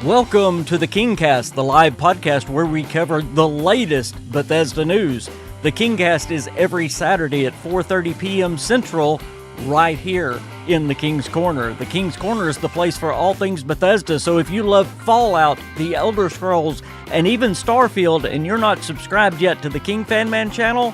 Welcome to the KingCast, the live podcast where we cover the latest Bethesda news. The KingCast is every Saturday at 4:30 p.m. Central, right here in the King's Corner. The King's Corner is the place for all things Bethesda, so if you love Fallout, The Elder Scrolls, and even Starfield, and you're not subscribed yet to the KingFanMan channel,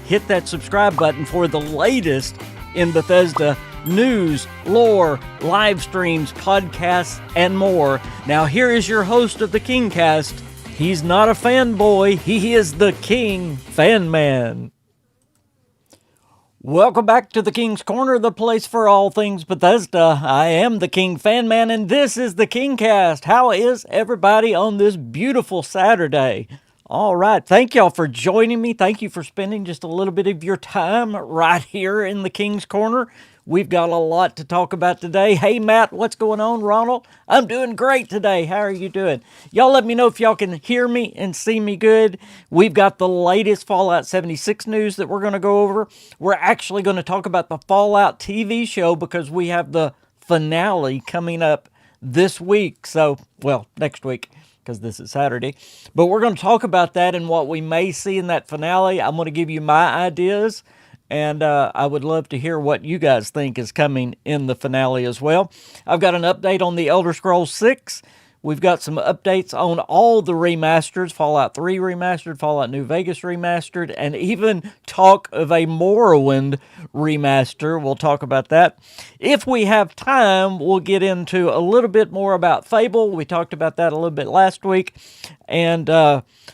hit that subscribe button for the latest in Bethesda news, lore, live streams, podcasts, and more. Now here is your host of the KingCast. He's not a fanboy, he is the KingFanMan. Welcome back to the King's Corner, the place for all things Bethesda. I am the KingFanMan, and this is the KingCast. How is everybody on this beautiful Saturday? All right, thank y'all for joining me. Thank you for spending just a little bit of your time right here in the King's Corner. We've got a lot to talk about today. Hey, Matt, what's going on? Ronald? I'm doing great today. How are you doing? Y'all let me know if y'all can hear me and see me good. We've got the latest Fallout 76 news that we're going to go over. We're actually going to talk about the Fallout TV show because we have the finale coming up this week. So, well, next week, because this is Saturday. But we're going to talk about that and what we may see in that finale. I'm going to give you my ideas. And I would love to hear what you guys think is coming in the finale as well. I've got an update on the Elder Scrolls 6. We've got some updates on all the remasters, Fallout 3 remastered, Fallout New Vegas remastered, and even talk of a Morrowind remaster. We'll talk about that. If we have time, we'll get into a little bit more about Fable. We talked about that a little bit last week. And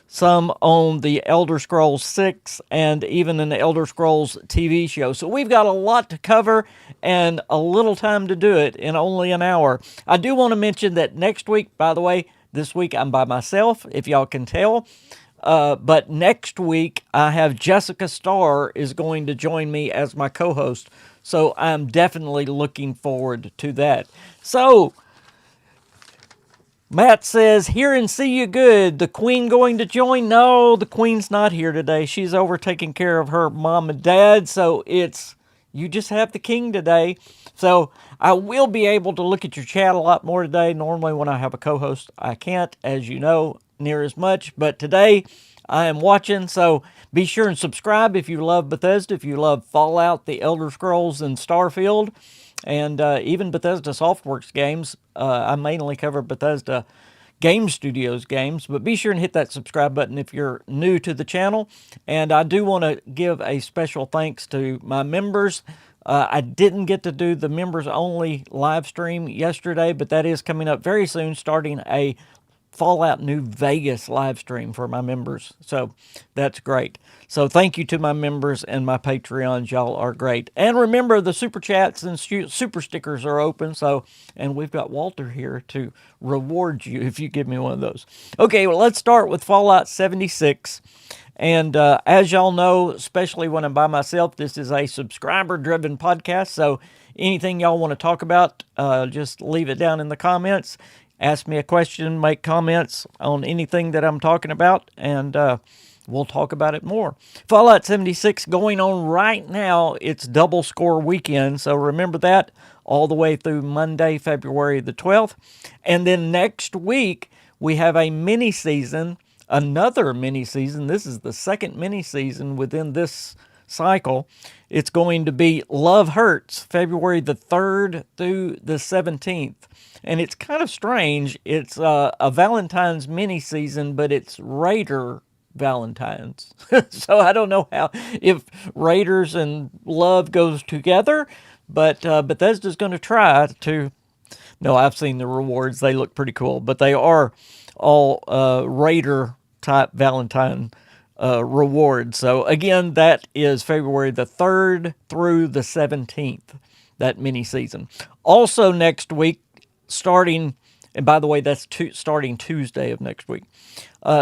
some on the Elder Scrolls 6 and even an Elder Scrolls TV show. So we've got a lot to cover and a little time to do it in only an hour. I do want to mention that next week, by the way, this week I'm by myself, if y'all can tell. But next week I have Jessica Starr is going to join me as my co-host. So I'm definitely looking forward to that. So Matt says, hear and see you good. The Queen going to join? No, the Queen's not here today. She's over taking care of her mom and dad. So it's, you just have the King today. So I will be able to look at your chat a lot more today. Normally when I have a co-host, I can't, as you know, near as much. But today I am watching. So be sure and subscribe if you love Bethesda, if you love Fallout, The Elder Scrolls, and Starfield. And even Bethesda Softworks games. I mainly cover Bethesda Game Studios games, but be sure and hit that subscribe button if you're new to the channel. And I do want to give a special thanks to my members. I didn't get to do the members-only live stream yesterday, but that is coming up very soon, starting a Fallout New Vegas live stream for my members. So that's great. So thank you to my members and my Patreons. Y'all are great. And remember, the super chats and super stickers are open. So, and we've got Walter here to reward you if you give me one of those. Okay, well, let's start with Fallout 76. And as y'all know, especially when I'm by myself, this is a subscriber-driven podcast. So anything y'all want to talk about, just leave it down in the comments. Ask me a question, make comments on anything that I'm talking about, and we'll talk about it more. Fallout 76 going on right now. It's double score weekend, so remember that all the way through Monday, February the 12th. And then next week, we have a mini-season, another mini-season. This is the second mini-season within this cycle. It's going to be Love Hurts, February the 3rd through the 17th. And it's kind of strange. It's a Valentine's mini-season, but it's Raider Valentine's. So I don't know if Raiders and love goes together, but Bethesda's going to try to. No, I've seen the rewards. They look pretty cool, but they are all Raider-type Valentine rewards. So again, that is February the 3rd through the 17th, that mini-season. Also next week, starting, and by the way, that's starting Tuesday of next week.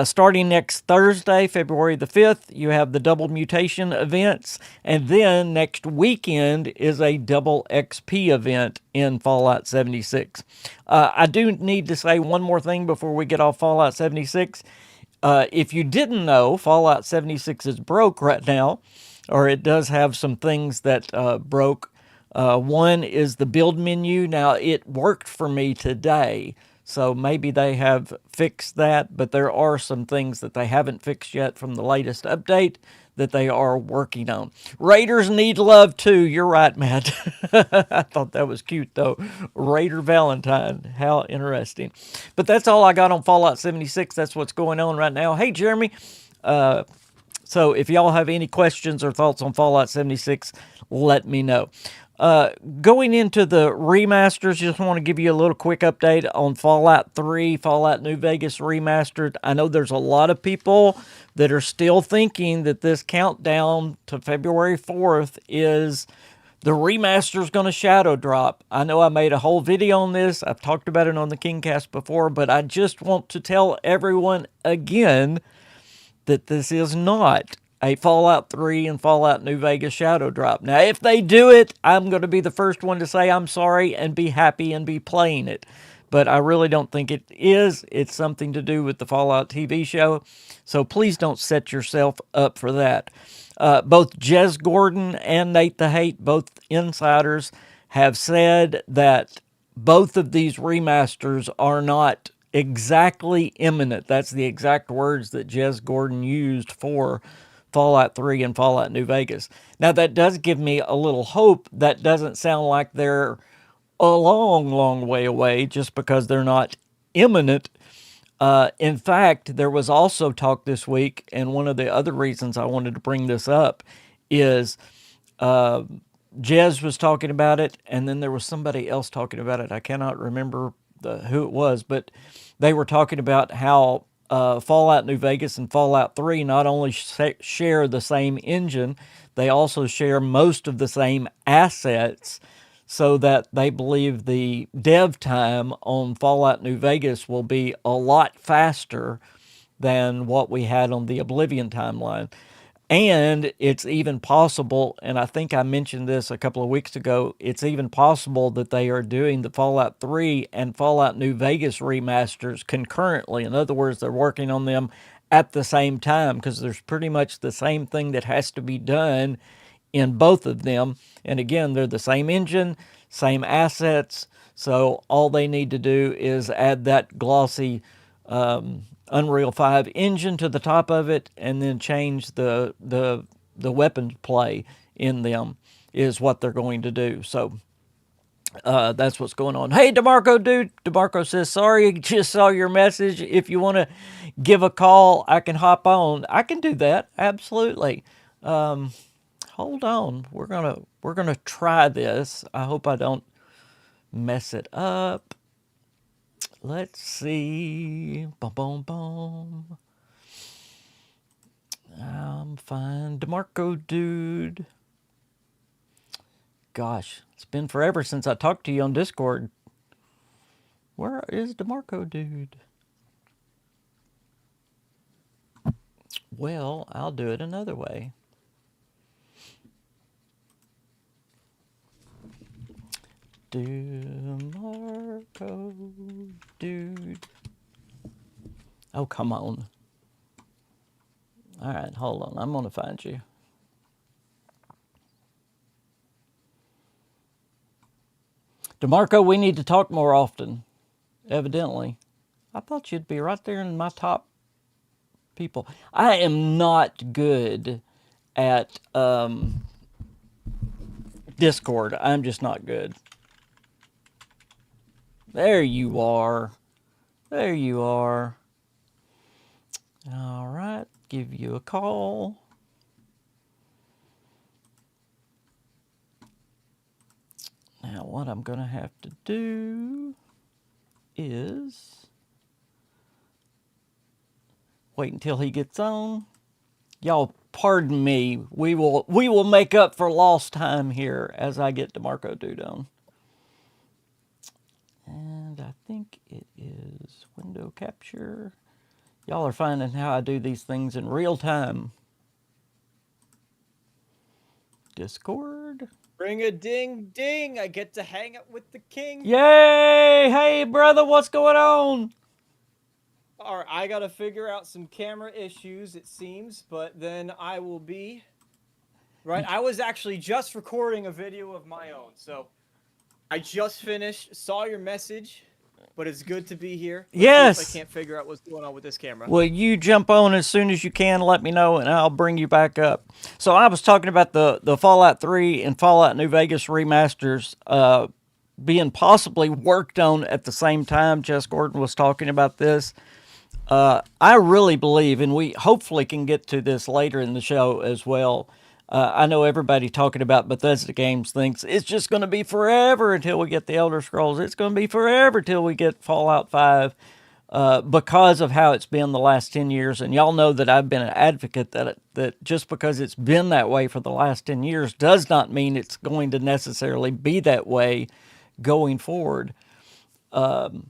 Starting next Thursday, February the 5th, you have the double mutation events. And then next weekend is a double XP event in Fallout 76. I do need to say one more thing before we get off Fallout 76. If you didn't know, Fallout 76 is broke right now, or it does have some things that broke. One is the build menu. Now, it worked for me today, So maybe they have fixed that, but there are some things that they haven't fixed yet from the latest update that they are working on. Raiders need love too. You're right, Matt. I thought that was cute though. Raider Valentine. How interesting. But that's all I got on Fallout 76. That's what's going on right now. Hey, Jeremy. So if y'all have any questions or thoughts on Fallout 76, let me know. Going into the remasters, just want to give you a little quick update on Fallout 3, Fallout New Vegas Remastered. I know there's a lot of people that are still thinking that this countdown to February 4th is the remaster's going to shadow drop. I know I made a whole video on this. I've talked about it on the KingCast before, but I just want to tell everyone again that this is not a Fallout 3 and Fallout New Vegas shadow drop. Now, if they do it, I'm going to be the first one to say I'm sorry and be happy and be playing it. But I really don't think it is. It's something to do with the Fallout TV show. So please don't set yourself up for that. Both Jez Gordon and Nate the Hate, both insiders, have said that both of these remasters are not exactly imminent. That's the exact words that Jez Gordon used for Fallout 3 and Fallout New Vegas. Now, that does give me a little hope. That doesn't sound like they're a long, long way away just because they're not imminent. In fact, there was also talk this week, and one of the other reasons I wanted to bring this up is Jez was talking about it, and then there was somebody else talking about it. I cannot remember who it was, but they were talking about how Fallout New Vegas and Fallout 3 not only share the same engine, they also share most of the same assets, so that they believe the dev time on Fallout New Vegas will be a lot faster than what we had on the Oblivion timeline. And it's even possible, and I think I mentioned this a couple of weeks ago, it's even possible that they are doing the Fallout 3 and Fallout New Vegas remasters concurrently. In other words, they're working on them at the same time because there's pretty much the same thing that has to be done in both of them. And again, they're the same engine, same assets. So all they need to do is add that glossy Unreal 5 engine to the top of it, and then change the weapons play in them is what they're going to do. So that's what's going on. Hey, DeMarco, dude. DeMarco says, sorry, just saw your message. If you want to give a call, I can hop on. I can do that. Absolutely. Hold on. We're gonna try this. I hope I don't mess it up. Let's see. Boom, boom, boom. I'm fine. DeMarco, dude. Gosh, it's been forever since I talked to you on Discord. Where is DeMarco, dude? Well, I'll do it another way. DeMarco, dude. Oh, come on. All right, hold on. I'm going to find you. DeMarco, we need to talk more often, evidently. I thought you'd be right there in my top people. I am not good at Discord. I'm just not good. There you are. There you are. All right, give you a call. Now, what I'm going to have to do is wait until he gets on. Y'all, pardon me. We will make up for lost time here as I get DeMarco Dude on. And I think it is window capture. Y'all are finding how I do these things in real time. Discord. Ring a ding ding. I get to hang out with the king. Yay! Hey, brother, what's going on? All right, I got to figure out some camera issues, it seems, but then I will be... Right, I was actually just recording a video of my own, so I just finished, saw your message. but it's good to be here. Let's see if I Yes. can't figure out what's going on with this camera. Well, you jump on as soon as you can. Let me know, and I'll bring you back up. So I was talking about the Fallout 3 and Fallout New Vegas remasters being possibly worked on at the same time. Jess Gordon was talking about this. I really believe, and we hopefully can get to this later in the show as well. I know everybody talking about Bethesda games thinks it's just going to be forever until we get the Elder Scrolls. It's going to be forever till we get Fallout 5 because of how it's been the last 10 years. And y'all know that I've been an advocate that just because it's been that way for the last 10 years does not mean it's going to necessarily be that way going forward. Oh,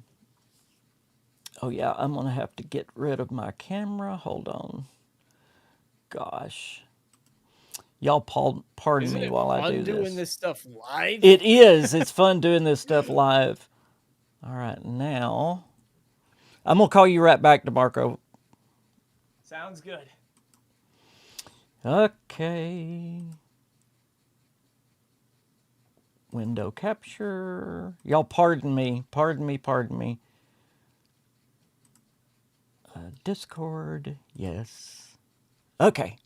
yeah, I'm going to have to get rid of my camera. Hold on. Gosh. Y'all pardon Isn't me it while I fun do doing this. this stuff live? It is. It's fun doing this stuff live. All right, now I'm going to call you right back, DeMarco. Sounds good. Okay. Window capture. Y'all pardon me. Pardon me. Pardon me. Discord. Yes. Okay.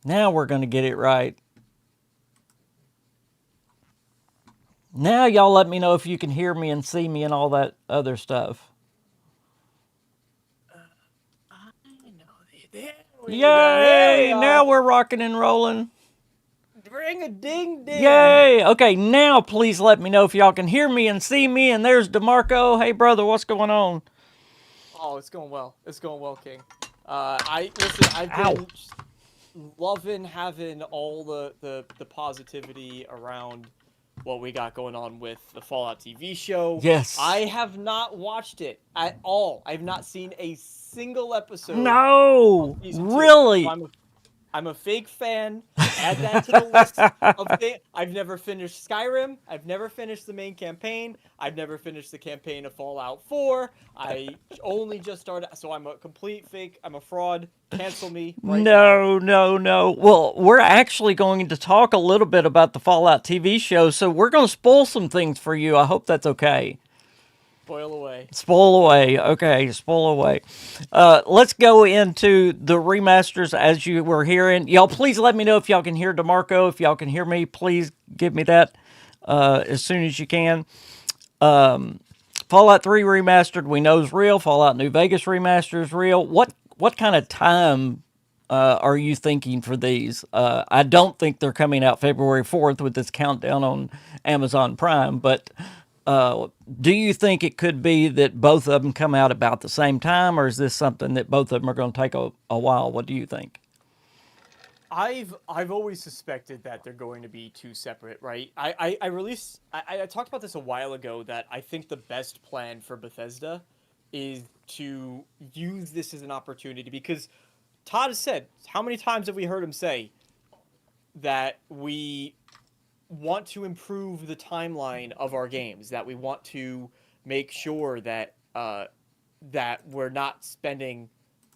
Now we're going to get it right. Now y'all let me know if you can hear me and see me and all that other stuff. I know. There we go. There we Yay! are. Now we're rocking and rolling. Ring a ding ding. Yay! Okay, now please let me know if y'all can hear me and see me. And there's DeMarco. Hey, brother, what's going on? Oh, it's going well. It's going well, King. I've been loving having all the positivity around what we got going on with the Fallout TV show. Yes. I have not watched it at all. I've not seen a single episode. No, really? So I'm a fake fan. Add that to the list of things. I've never finished Skyrim. I've never finished the main campaign. I've never finished the campaign of Fallout 4. I only just started, so I'm a complete fake. I'm a fraud. Cancel me right now. No. Well, we're actually going to talk a little bit about the Fallout TV show, so we're going to spoil some things for you. I hope that's okay. Spoil away. Spoil away. Okay, spoil away. Let's go into the remasters as you were hearing. Y'all, please let me know if y'all can hear DeMarco. If y'all can hear me, please give me that as soon as you can. Fallout 3 remastered, we know is real. Fallout New Vegas remastered is real. What kind of time are you thinking for these? I don't think they're coming out February 4th with this countdown on Amazon Prime, but do you think it could be that both of them come out about the same time, or is this something that both of them are going to take a while? What do you think? I've always suspected that they're going to be two separate, right? I talked about this a while ago that I think the best plan for Bethesda is to use this as an opportunity because Todd has said, how many times have we heard him say that we want to improve the timeline of our games, that we want to make sure that that we're not spending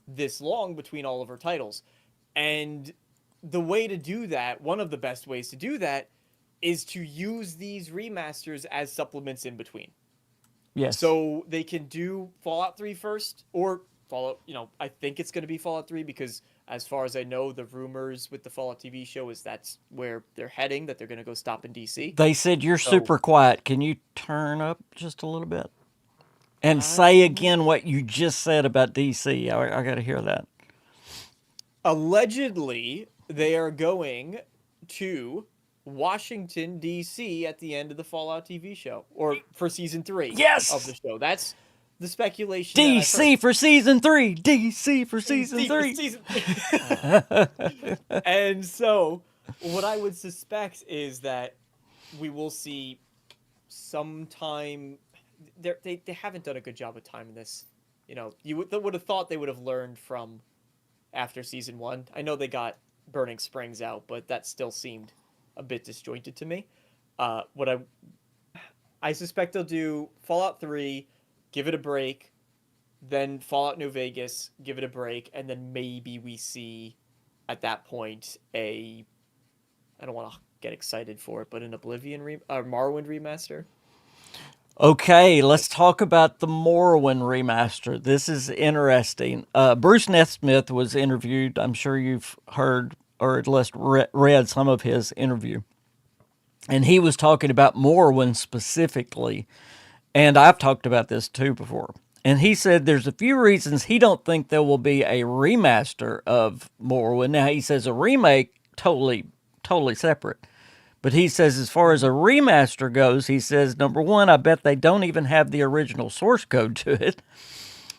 this long between all of our titles. And the way to do that, one of the best ways to do that, is to use these remasters as supplements in between. Yes. So they can do Fallout 3 first, or Fallout, I think it's going to be Fallout 3 because as far as I know, the rumors with the Fallout TV show is that's where they're heading, that they're going to go stop in DC. They said you're super quiet. Can you turn up just a little bit? And say again what you just said about DC. I got to hear that. Allegedly, they are going to Washington, D.C. at the end of the Fallout TV show, or for season 3 Yes! of the show. That's the speculation. DC for season 3. DC for season 3. And so, what I would suspect is that we will see sometime. They haven't done a good job of timing this. You would have thought they would have learned from after season 1. I know they got Burning Springs out, but that still seemed a bit disjointed to me. I suspect they'll do Fallout 3, give it a break, then Fallout New Vegas, give it a break, and then maybe we see at that point I don't want to get excited for it, but an Oblivion Morrowind remaster. Okay, let's talk about the Morrowind remaster. This is interesting. Bruce Nesmith was interviewed. I'm sure you've heard or at least read some of his interview. And he was talking about Morrowind specifically. And I've talked about this too before. And he said there's a few reasons he don't think there will be a remaster of Morrowind. Now he says a remake totally separate. But he says, as far as a remaster goes, he says, number one, I bet they don't even have the original source code to it.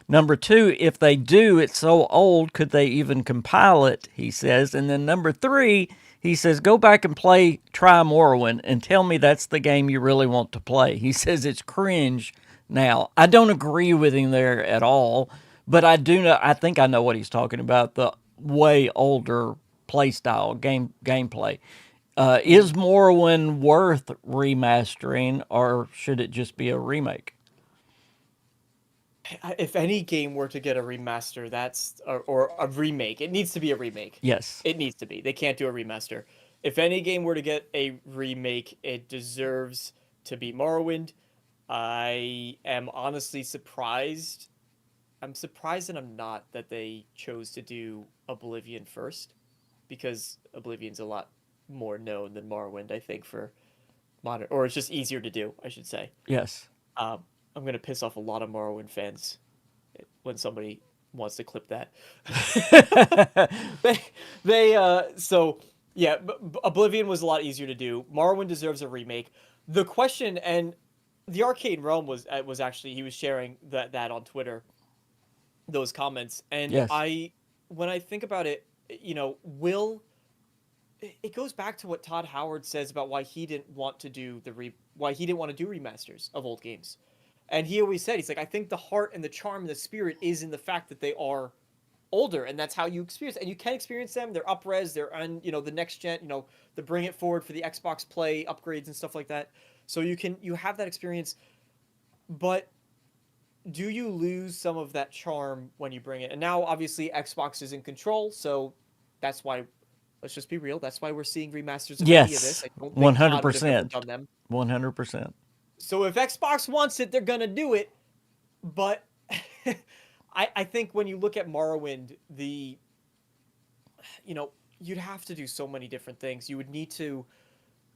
Number two, if they do, it's so old, could they even compile it? He says. And then number three, he says, go back and try Morrowind and tell me that's the game you really want to play. He says it's cringe now. I don't agree with him there at all, but I do know, I think I know what he's talking about, the way older play style, gameplay. Is Morrowind worth remastering, or should it just be a remake? If any game were to get a remaster, or a remake, it needs to be a remake. Yes. It needs to be. They can't do a remaster. If any game were to get a remake, it deserves to be Morrowind. I am honestly surprised. I'm surprised and I'm not that they chose to do Oblivion first, because Oblivion's a lot more known than Morrowind, I think, for modern, or it's just easier to do, I should say. Yes. Um, I'm gonna piss off a lot of Morrowind fans when somebody wants to clip that. they so yeah, Oblivion was a lot easier to do. Morrowind deserves a remake. The question, and the Arcane Realm was actually, he was sharing that on Twitter, those comments, and Yes. when I think about it, will it goes back to what Todd Howard says about why he didn't want to do why he didn't want to do remasters of old games. And he always said, he's like, I think the heart and the charm and the spirit is in the fact that they are older, and that's how you experience it. And you can experience them. They're up-res, they're on, the next gen, the bring it forward for the Xbox Play upgrades and stuff like that. So you have that experience, but do you lose some of that charm when you bring it? And now obviously Xbox is in control, so that's why, let's just be real, that's why we're seeing remasters of any of this. Yes. I don't think Todd would have ever 100%. done them. 100%. So if Xbox wants it, they're gonna do it. But I think when you look at Morrowind, you'd have to do so many different things. You would need to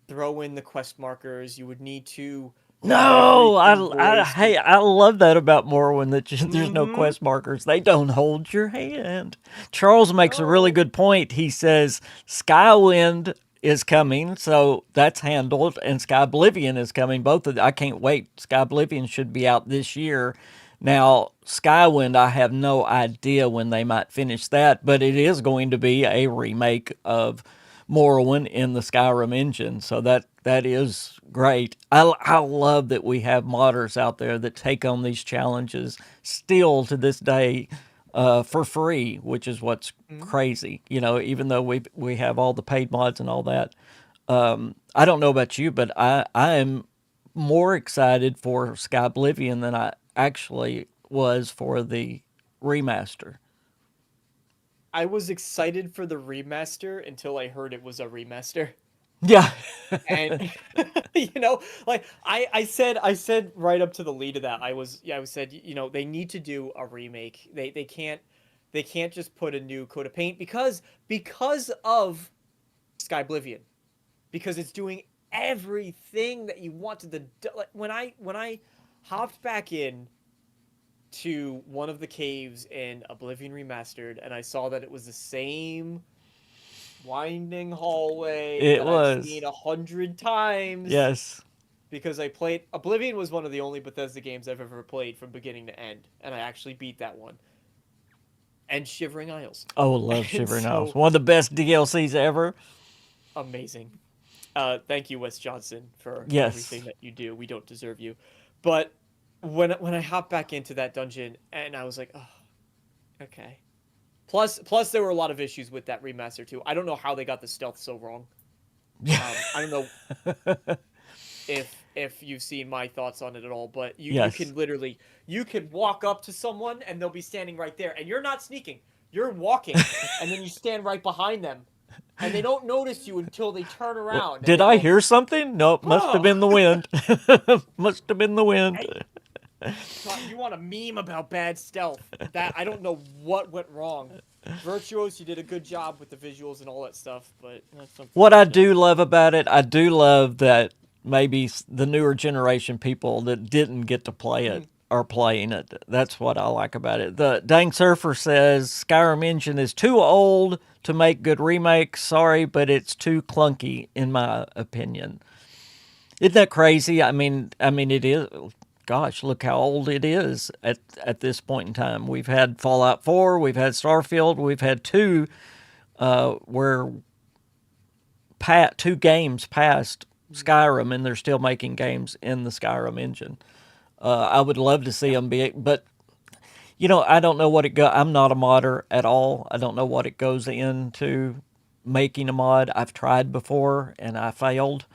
throw in the quest markers. You would need to have No, everything voiced. hey, I love that about Morrowind that there's no Mm-hmm. quest markers. They don't hold your hand. Charles makes a really No. good point. He says Skywind is coming, so that's handled, and Sky Oblivion is coming. I can't wait. Sky Oblivion should be out this year. Now, Skywind, I have no idea when they might finish that, but it is going to be a remake of Morrowind in the Skyrim engine. So that is great. I love that we have modders out there that take on these challenges still to this day for free, which is what's Mhm. crazy. Even though we have all the paid mods and all that. I don't know about you, but I am more excited for Sky Oblivion than I actually was for the remaster. I was excited for the remaster until I heard it was a remaster. Yeah. And like I said right up to the lead of that, I said, they need to do a remake. They can't just put a new coat of paint, because of Sky Oblivion, because it's doing everything that you wanted to do. Like when I hopped back in to one of the caves in Oblivion Remastered, and I saw that it was the same winding hallway It that I've was. seen 100 times, Yes. because I played Oblivion was one of the only Bethesda games I've ever played from beginning to end, and I actually beat that one. And Shivering Isles. Oh, love And Shivering Isles. so One of the best DLCs ever. amazing. Thank you, Wes Johnson, for Yes. everything that you do. We don't deserve you. But when I hopped back into that dungeon, and I was like, oh, okay. Plus, there were a lot of issues with that remaster too. I don't know how they got the stealth so wrong. I don't know if you've seen my thoughts on it at all, but you Yes. can literally, you can walk up to someone and they'll be standing right there, and you're not sneaking. You're walking, and then you stand right behind them, and they don't notice you until they turn Well, around and did they I go, hear something? Nope, must have "Oh, been the wind. Must have been the wind. hey, you want a meme about bad stealth? That I don't know what went wrong. Virtuos, you did a good job with the visuals and all that stuff, but that's What I unfortunate." do love about it, I do love that maybe the newer generation people that didn't get to play it Mhm. are playing it. That's what I like about it. The Dang Surfer says Skyrim engine is too old to make good remakes. Sorry, but it's too clunky in my opinion. Isn't that crazy? I mean, it is. Gosh, look how old it is at this point in time. We've had Fallout 4, we've had Starfield, we've had two where two games past Skyrim, and they're still making games in the Skyrim engine. I would love to see Yeah. them be, but I don't know what it go. I'm not a modder at all. I don't know what it goes into making a mod. I've tried before and I failed.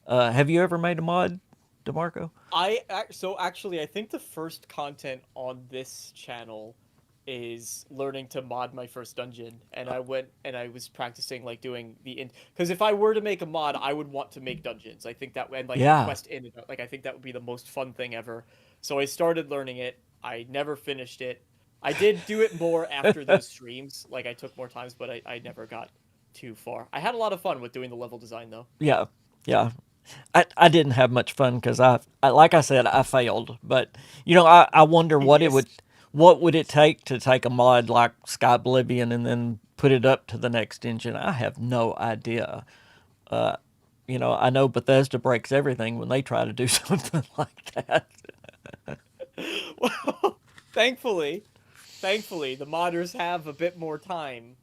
Have you ever made a mod, DeMarco? So actually, I think the first content on this channel is learning to mod my first dungeon, and I went and I was practicing like doing because if I were to make a mod, I would want to make dungeons. I think that and like Yeah. quest in and out. Like I think that would be the most fun thing ever. So I started learning it. I never finished it. I did do it more after those streams. Like I took more times, but I never got too far. I had a lot of fun with doing the level design though. Yeah. Yeah. I didn't have much fun because like I said, I failed. But I wonder Yes. what would it to take a mod like Sky Oblivion and then put it up to the next engine. I have no idea. I know Bethesda breaks everything when they try to do something like that. Well, thankfully, the modders have a bit more time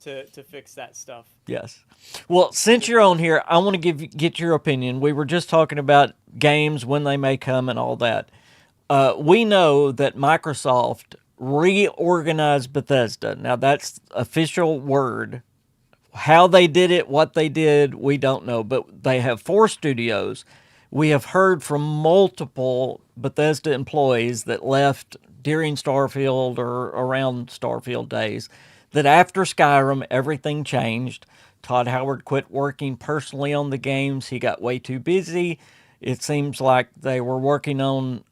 to fix that stuff. Yes. Well, since you're on here, I want to get your opinion. We were just talking about games when they may come and all that. We know that Microsoft reorganized Bethesda. Now that's official word. How they did it, what they did, we don't know. But they have 4 studios. We have heard from multiple Bethesda employees that left during Starfield or around Starfield days that after Skyrim, everything changed. Todd Howard quit working personally on the games. He got way too busy. It seems like they were working on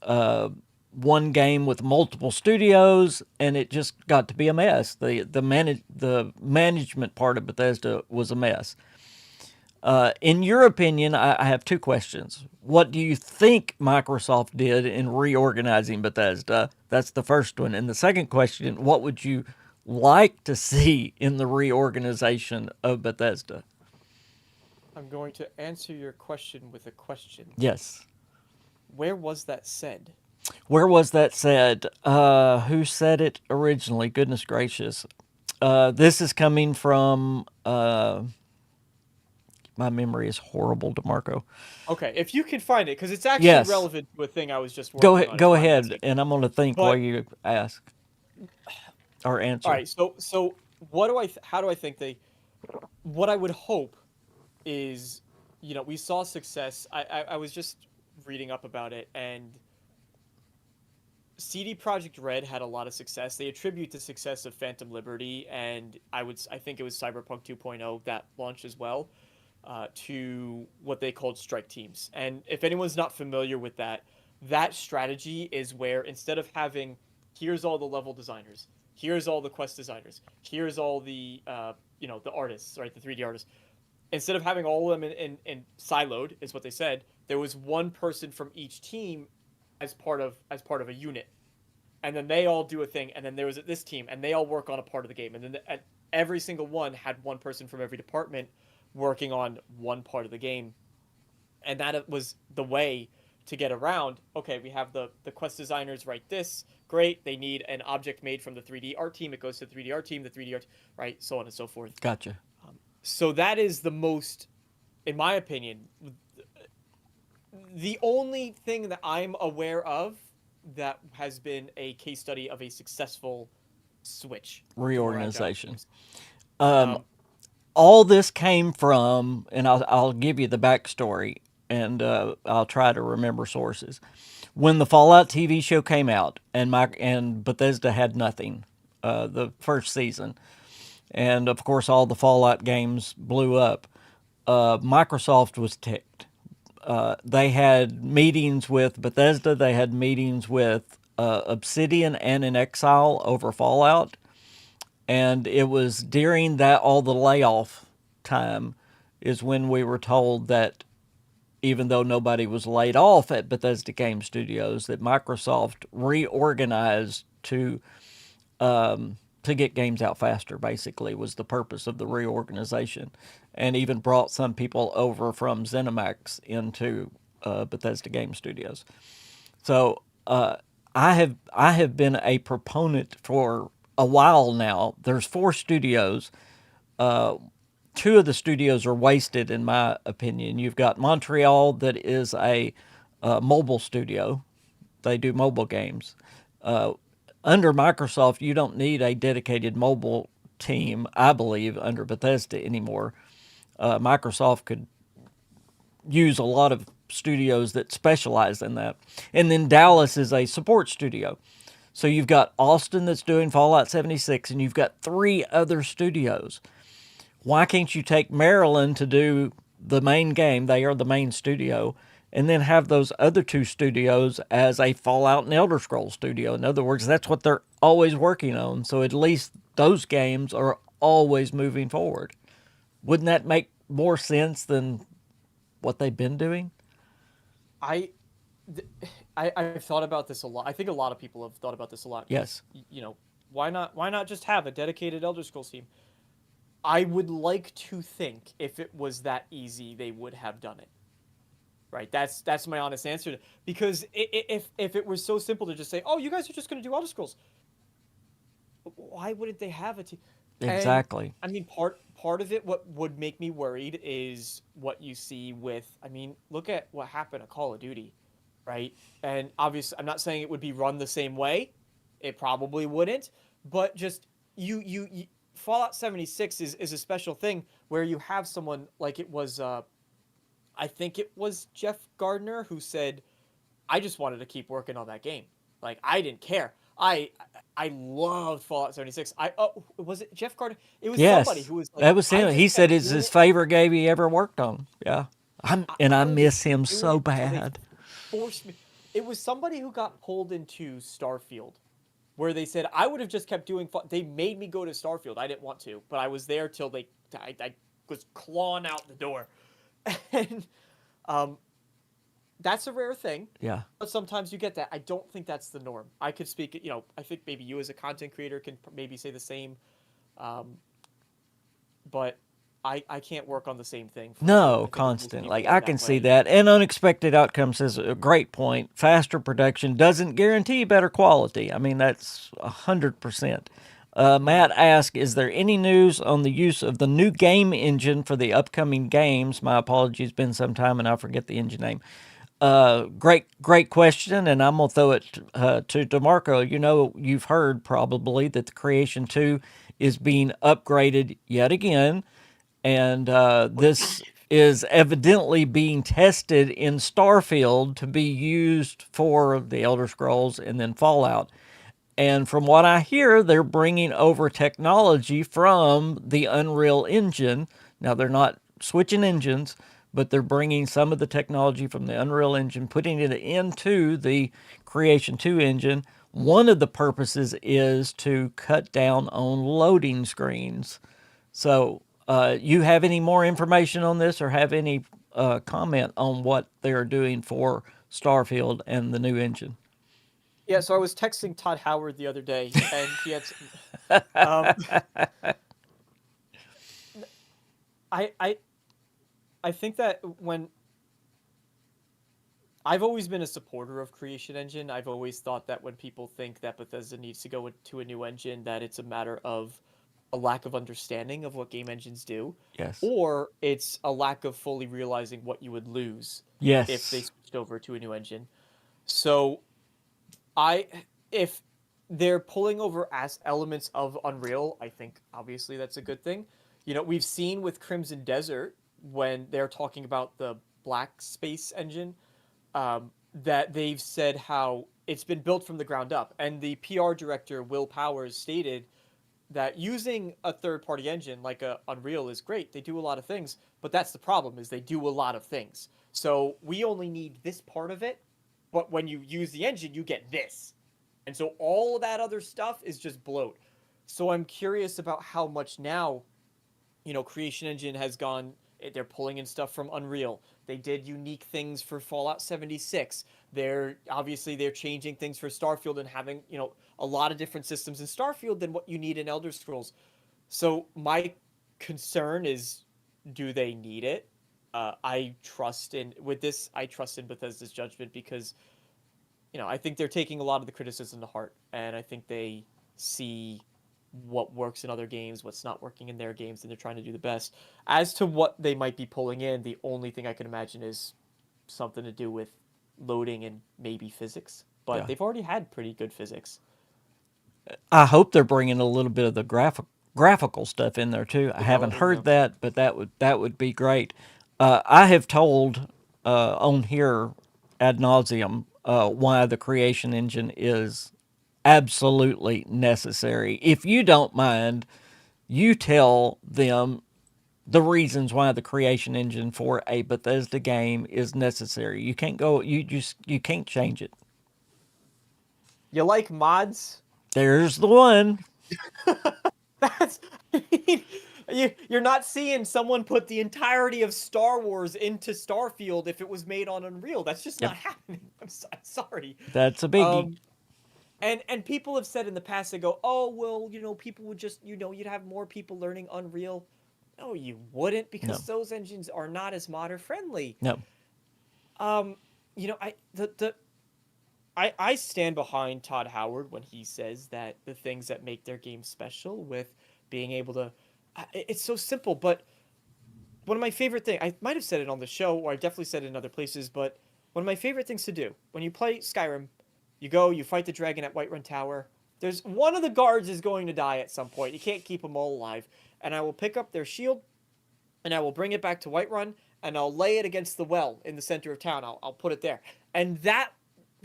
one game with multiple studios, and it just got to be a mess. The management part of Bethesda was a mess. In your opinion, I have 2 questions. What do you think Microsoft did in reorganizing Bethesda? That's the first one. And the second question, what would you like to see in the reorganization of Bethesda? I'm going to answer your question with a question. Yes. Where was that said? Where was that said? Who said it originally? Goodness gracious. This is coming from. My memory is horrible, DeMarco. Okay, if you can find it, because it's actually Yes. relevant to a thing I was just Go working ahead. on, is Go why I'm ahead, asking. and I'm going to think while But you ask or all answer. right, so what do how do I think they? What I would hope is, we saw success. I was just reading up about it, and CD Projekt Red had a lot of success. They attribute the success of Phantom Liberty, and I think it was Cyberpunk 2.0 that launched as well, to what they called strike teams. And if anyone's not familiar with that, that strategy is where instead of having here's all the level designers, here's all the quest designers, here's all the the artists, right, the 3D artists. Instead of having all of them in siloed, is what they said. There was one person from each team as part of a unit, and then they all do a thing, and then there was this team, and they all work on a part of the game, and then every single one had one person from every department working on one part of the game, and that was the way to get around. Okay, we have the quest designers write this, great. They need an object made from the 3D art team. It goes to the 3D art team, the 3D art, right, so on and so forth. Gotcha. So that is the most, in my opinion, the only thing that I'm aware of that has been a case study of a successful switch to more agile Reorganization. teams. Um, All this came from, and I'll give you the backstory, and I'll try to remember sources. When the Fallout TV show came out, and Bethesda had nothing, the first season, and of course all the Fallout games blew up. Microsoft was ticked. They had meetings with Bethesda. They had meetings with Obsidian and In Exile over Fallout, and it was during that all the layoff time is when we were told that even though nobody was laid off at Bethesda Game Studios, that Microsoft reorganized to get games out faster. Basically, was the purpose of the reorganization, and even brought some people over from ZeniMax into Bethesda Game Studios. So I have been a proponent for a while now. There's 4 studios. Two of the studios are wasted, in my opinion. You've got Montreal, that is a mobile studio. They do mobile games. Uh, Under Microsoft, you don't need a dedicated mobile team, I believe, under Bethesda anymore. Microsoft could use a lot of studios that specialize in that. And then Dallas is a support studio. So you've got Austin that's doing Fallout 76, and you've got 3 other studios. Why can't you take Maryland to do the main game? They are the main studio. And then have those other 2 studios as a Fallout and Elder Scrolls studio. In other words, that's what they're always working on. So at least those games are always moving forward. Wouldn't that make more sense than what they've been doing? I, I've thought about this a lot. I think a lot of people have thought about this a lot because Yes. why not just have a dedicated Elder Scrolls team? I would like to think if it was that easy, they would have done it. Right? That's my honest answer. Because if it was so simple to just say, oh, you guys are just going to do Elder Scrolls, why wouldn't they have a team? And Exactly. I mean, part of it, what would make me worried is what you see with. I mean, look at what happened to Call of Duty, right? And obviously, I'm not saying it would be run the same way. It probably wouldn't, but just you Fallout 76 is a special thing where you have someone like it was. I think it was Jeff Gardner who said, "I just wanted to keep working on that game. Like I didn't care. I loved Fallout 76. Was it Jeff Gardner? It was somebody Yes. who was like, That was I him. just He kept said it's doing his it. favorite game he ever worked on. Yeah. I I was miss just him doing so it until they bad. forced me. It was somebody who got pulled into Starfield, where they said I would have just kept doing. They made me go to Starfield. I didn't want to, but I was there till I was clawing out the door, and um, that's a rare thing. Yeah. But sometimes you get that. I don't think that's the norm. I could speak. I think maybe you as a content creator can maybe say the same. Um, but I can't work on the same thing forever. No, I think most constantly. people are I that can see way. that. And unexpected outcomes is a great point. Faster production doesn't guarantee better quality. I mean, that's 100%. Mhm. Matt asked, is there any news on the use of the new game engine for the upcoming games? My apologies, been some time and I forget the engine name. Great question, and I'm gonna throw it to Demarco. You've heard probably that the Creation 2 is being upgraded yet again, and this is evidently being tested in Starfield to be used for the Elder Scrolls and then Fallout. And from what I hear, they're bringing over technology from the Unreal Engine. Now, they're not switching engines, but they're bringing some of the technology from the Unreal Engine, putting it into the Creation 2 engine. One of the purposes is to cut down on loading screens. So, you have any more information on this or have any comment on what they're doing for Starfield and the new engine? Yeah, so I was texting Todd Howard the other day, and he had. Um, I I I think that when I've always been a supporter of Creation Engine, I've always thought that when people think that Bethesda needs to go to a new engine, that it's a matter of a lack of understanding of what game engines do, Yes. or it's a lack of fully realizing what you would lose if they Yes. switched over to a new engine. So I if they're pulling over as elements of Unreal, I think obviously that's a good thing. We've seen with Crimson Desert when they're talking about the Black Space engine, that they've said how it's been built from the ground up, and the PR director Will Powers stated that using a third-party engine like Unreal is great. They do a lot of things, but that's the problem is they do a lot of things. So we only need this part of it, but when you use the engine, you get this. And so all of that other stuff is just bloat. So I'm curious about how much now, Creation Engine has gone. They're pulling in stuff from Unreal. They did unique things for Fallout 76. They're changing things for Starfield and having, a lot of different systems in Starfield than what you need in Elder Scrolls. So my concern is, do they need it? I trust in Bethesda's judgment because, I think they're taking a lot of the criticism to heart, and I think they see what works in other games, what's not working in their games, and they're trying to do the best. As to what they might be pulling in, the only thing I can imagine is something to do with loading and maybe physics. But Yeah. they've already had pretty good physics. I hope they're bringing a little bit of the graphical stuff in there too. I haven't Fidelity, heard that, but that would be great. I have told on here ad nauseum why the creation engine is absolutely necessary. If you don't mind, you tell them the reasons why the creation engine for a Bethesda game is necessary. You can't go. You can't change it. You like mods? There's the one. That's you're not seeing someone put the entirety of Star Wars into Starfield if it was made on Unreal. That's just Yep. not happening. I'm sorry. That's a biggie. And people have said in the past, they go, oh well, people would just, you'd have more people learning Unreal. No, you wouldn't, No. because those engines are not as modder friendly. No. Um, I stand behind Todd Howard when he says that the things that make their game special with being able to, it's so simple. But one of my favorite things, I might have said it on the show, or I definitely said it in other places, but one of my favorite things to do when you play Skyrim, you fight the dragon at Whiterun Tower. There's one of the guards is going to die at some point. You can't keep them all alive, and I will pick up their shield, and I will bring it back to Whiterun, and I'll lay it against the well in the center of town. I'll put it there, and that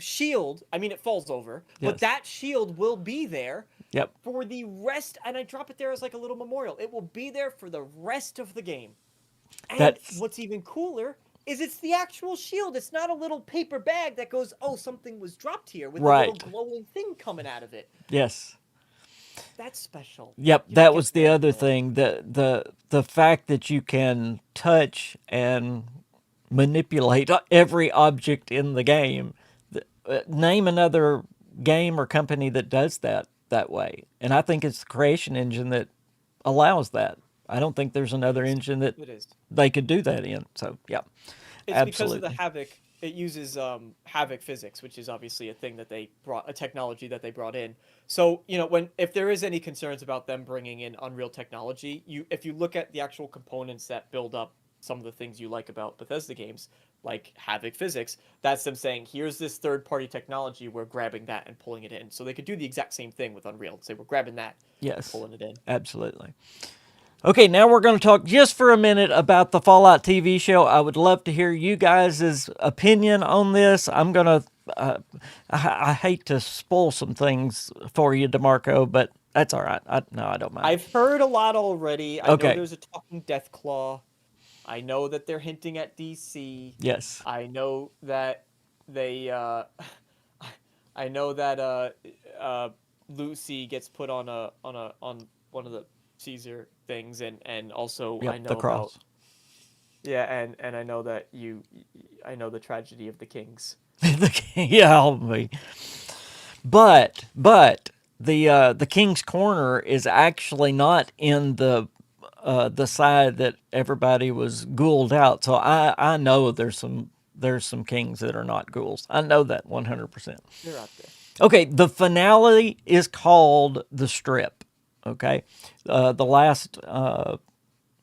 shield, I mean, it falls over, Yes. but that shield will be there Yep. for the rest, and I drop it there as like a little memorial. It will be there for the rest of the game. And That's what's even cooler is it's the actual shield. It's not a little paper bag that goes, oh, something was dropped here with a Right. little glowing thing coming out of it. yes. That's special. Yep, You that don't was get the that other anymore. thing. The fact that you can touch and manipulate every object in the game. Name another game or company that does that way. And I think it's the creation engine that allows that. I don't think there's another engine that It is. they could do that in. So, yeah. It's because of the Absolutely. Havoc. It uses Havoc physics, which is obviously a technology that they brought in. So if there is any concerns about them bringing in Unreal technology, if you look at the actual components that build up some of the things you like about Bethesda games, like Havoc physics, that's them saying, here's this third-party technology, we're grabbing that and pulling it in. So they could do the exact same thing with Unreal. Say, we're grabbing that and Yes. pulling it in. Absolutely. Okay, now we're going to talk just for a minute about the Fallout TV show. I would love to hear you guys' opinion on this. I'm going to, I hate to spoil some things for you, DeMarco, but that's all right. No, I don't mind. I've heard a lot already. I know Okay. there's a talking Deathclaw. I know that they're hinting at DC. Yes. I know that they I know that Lucy gets put on on one of the Caesar things, and also Yep, I know the cross. about, yeah, and I know that I know the tragedy of the kings. Yeah, help me. But the King's Corner is actually not in the side that everybody was ghouled out. So I know there's some kings that are not ghouls. I know that 100%. They're out there. Okay, the finale is called The Strip. Okay, the last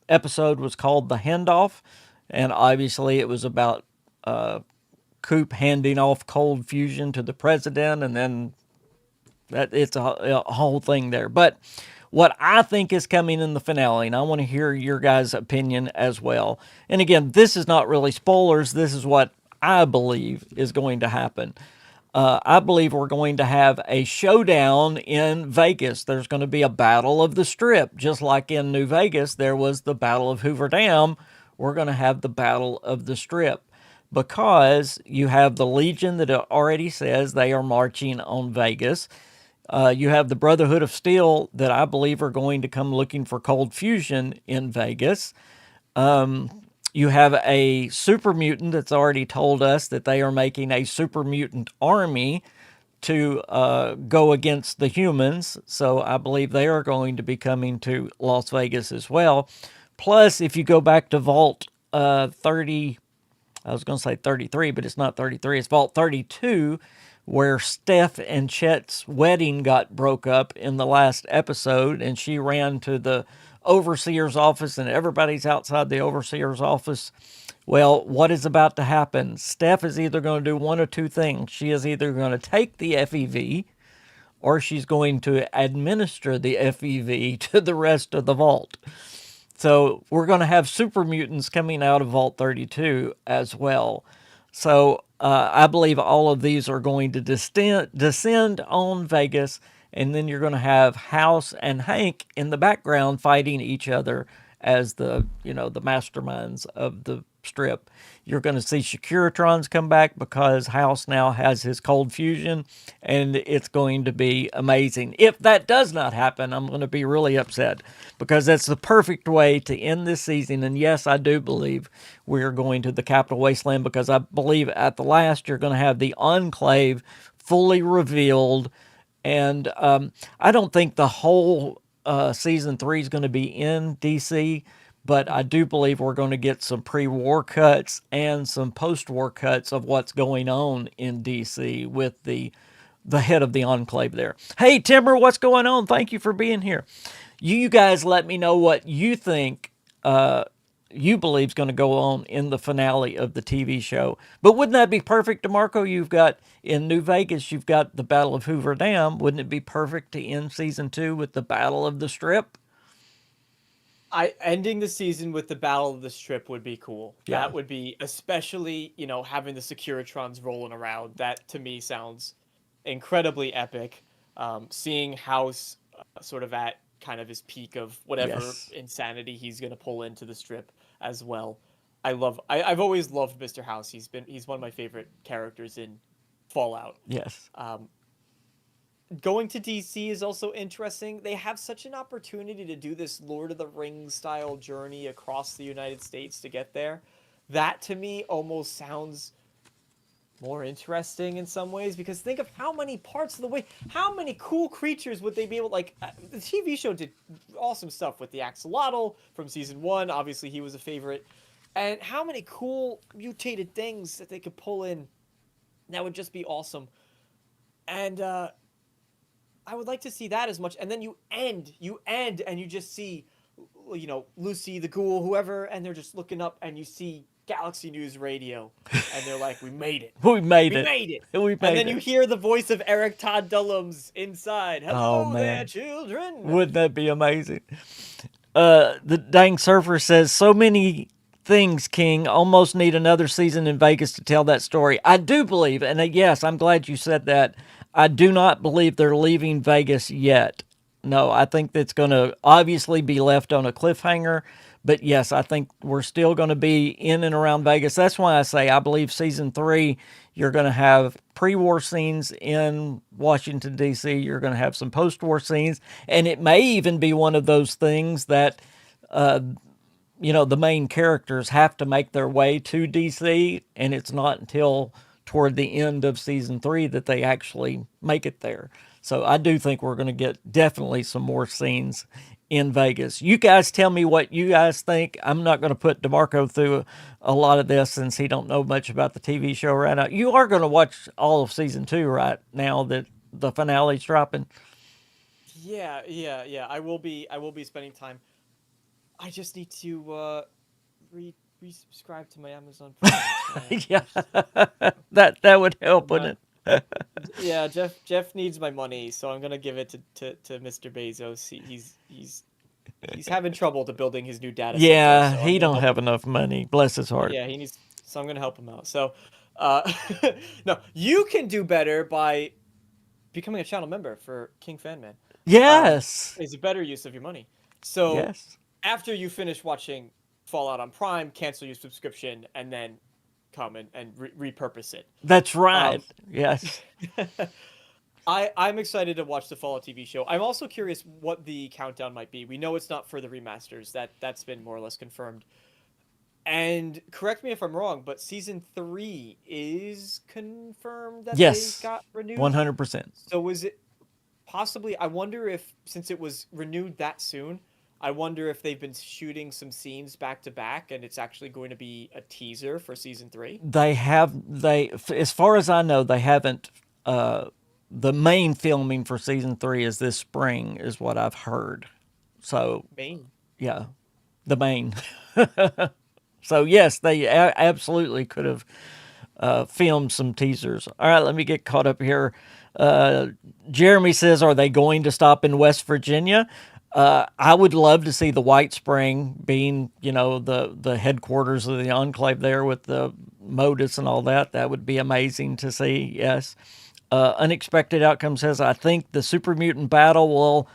episode was called The Handoff, and obviously it was about Coop handing off cold fusion to the president, and then it's a whole thing there. But what I think is coming in the finale, and I want to hear your guys' opinion as well. And again, this is not really spoilers. This is what I believe is going to happen. I believe we're going to have a showdown in Vegas. There's going to be a battle of the Strip, just like in New Vegas there was the Battle of Hoover Dam. We're going to have the Battle of the Strip because you have the Legion that already says they are marching on Vegas. You have the Brotherhood of Steel that I believe are going to come looking for Cold Fusion in Vegas. You have a super mutant that's already told us that they are making a super mutant army to go against the humans. So I believe they are going to be coming to Las Vegas as well. Plus, if you go back to Vault 30, I was going to say 33, but it's not 33, it's Vault 32, where Steph and Chet's wedding got broke up in the last episode, and she ran to the overseer's office, and everybody's outside the overseer's office. Well, what is about to happen? Steph is either going to do one or two things. She is either going to take the FEV, or she's going to administer the FEV to the rest of the vault. So we're going to have super mutants coming out of Vault 32 as well. So I believe all of these are going to descend on Vegas, and then you're going to have House and Hank in the background fighting each other as the masterminds of the strip. You're going to see Securitrons come back because House now has his cold fusion, and it's going to be amazing. If that does not happen, I'm going to be really upset because that's the perfect way to end this season. And yes, I do believe we're going to the Capital Wasteland because I believe at the last you're going to have the Enclave fully revealed. And I don't think the whole season 3 is going to be in DC, but I do believe we're going to get some pre-war cuts and some post-war cuts of what's going on in DC with the head of the Enclave there. Hey, Timber, what's going on? Thank you for being here. You guys let me know what you think you believe is going to go on in the finale of the TV show. But wouldn't that be perfect, DeMarco? You've got, in New Vegas, you've got the Battle of Hoover Dam. Wouldn't it be perfect to end season 2 with the Battle of the Strip? Ending the season with the Battle of the Strip would be cool. Yeah. That would be, especially, having the Securitrons rolling around. That to me sounds incredibly epic. Seeing House sort of at kind of his peak of whatever Yes. insanity he's gonna pull into the Strip as well. I've always loved Mr. House. He's one of my favorite characters in Fallout. Yes. Going to DC is also interesting. They have such an opportunity to do this Lord of the Rings style journey across the United States to get there. That to me almost sounds more interesting in some ways because think of how many parts of the way, how many cool creatures would they be able, the TV show did awesome stuff with the axolotl from season 1. Obviously, he was a favorite. And how many cool mutated things that they could pull in. That would just be awesome. And I would like to see that as much. And then you end, and you just see, Lucy, the ghoul, whoever, and they're just looking up, and you see Galaxy News Radio, and they're like, "We made it. We made it. We made it." And then you hear the voice of Eric Todd Dullums inside. Hello there, children. Wouldn't that be amazing? The dang surfer says, so many things, King. Almost need another season in Vegas to tell that story. I do believe, and yes, I'm glad you said that. I do not believe they're leaving Vegas yet. No, I think that's going to obviously be left on a cliffhanger. But yes, I think we're still going to be in and around Vegas. That's why I say I believe season 3, you're going to have pre-war scenes in Washington, D.C. You're going to have some post-war scenes. And it may even be one of those things that, the main characters have to make their way to D.C. And it's not until toward the end of season 3 that they actually make it there. So I do think we're going to get definitely some more scenes in Vegas. You guys tell me what you guys think. I'm not going to put DeMarco through a lot of this since he don't know much about the TV show right now. You are going to watch all of season 2 right now that the finale's dropping. Yeah. I will be spending time. I just need to resubscribe to my Amazon Prime. Yeah, that would help, wouldn't it? Yeah, Jeff needs my money, so I'm gonna give it to Mr. Bezos. He's having trouble to building his new data center. Yeah, So he don't have enough money. Bless his heart. Yeah, he needs. So I'm gonna help him out. So, Uh, no, you can do better by becoming a channel member for KingFanMan. Yes. Is a better use of your money. So Yes. after you finish watching Fallout on Prime, cancel your subscription, and then come and repurpose it. That's Um, right. Yes. I'm excited to watch the Fallout TV show. I'm also curious what the countdown might be. We know it's not for the remasters. That's been more or less confirmed. And correct me if I'm wrong, but season 3 is confirmed that they Yes. got renewed. 100%. So is it possibly, I wonder if, since it was renewed that soon, I wonder if they've been shooting some scenes back to back and it's actually going to be a teaser for season 3. As far as I know, they haven't. The main filming for season 3 is this spring, is what I've heard. So Maine. yeah, the main. So yes, they absolutely could have filmed some teasers. All right, let me get caught up here. Jeremy says, "Are they going to stop in West Virginia?" I would love to see the White Spring being, the headquarters of the Enclave there with the Modus and all that. That would be amazing to see. Yes. Unexpected Outcome says, "I think the Super Mutant battle will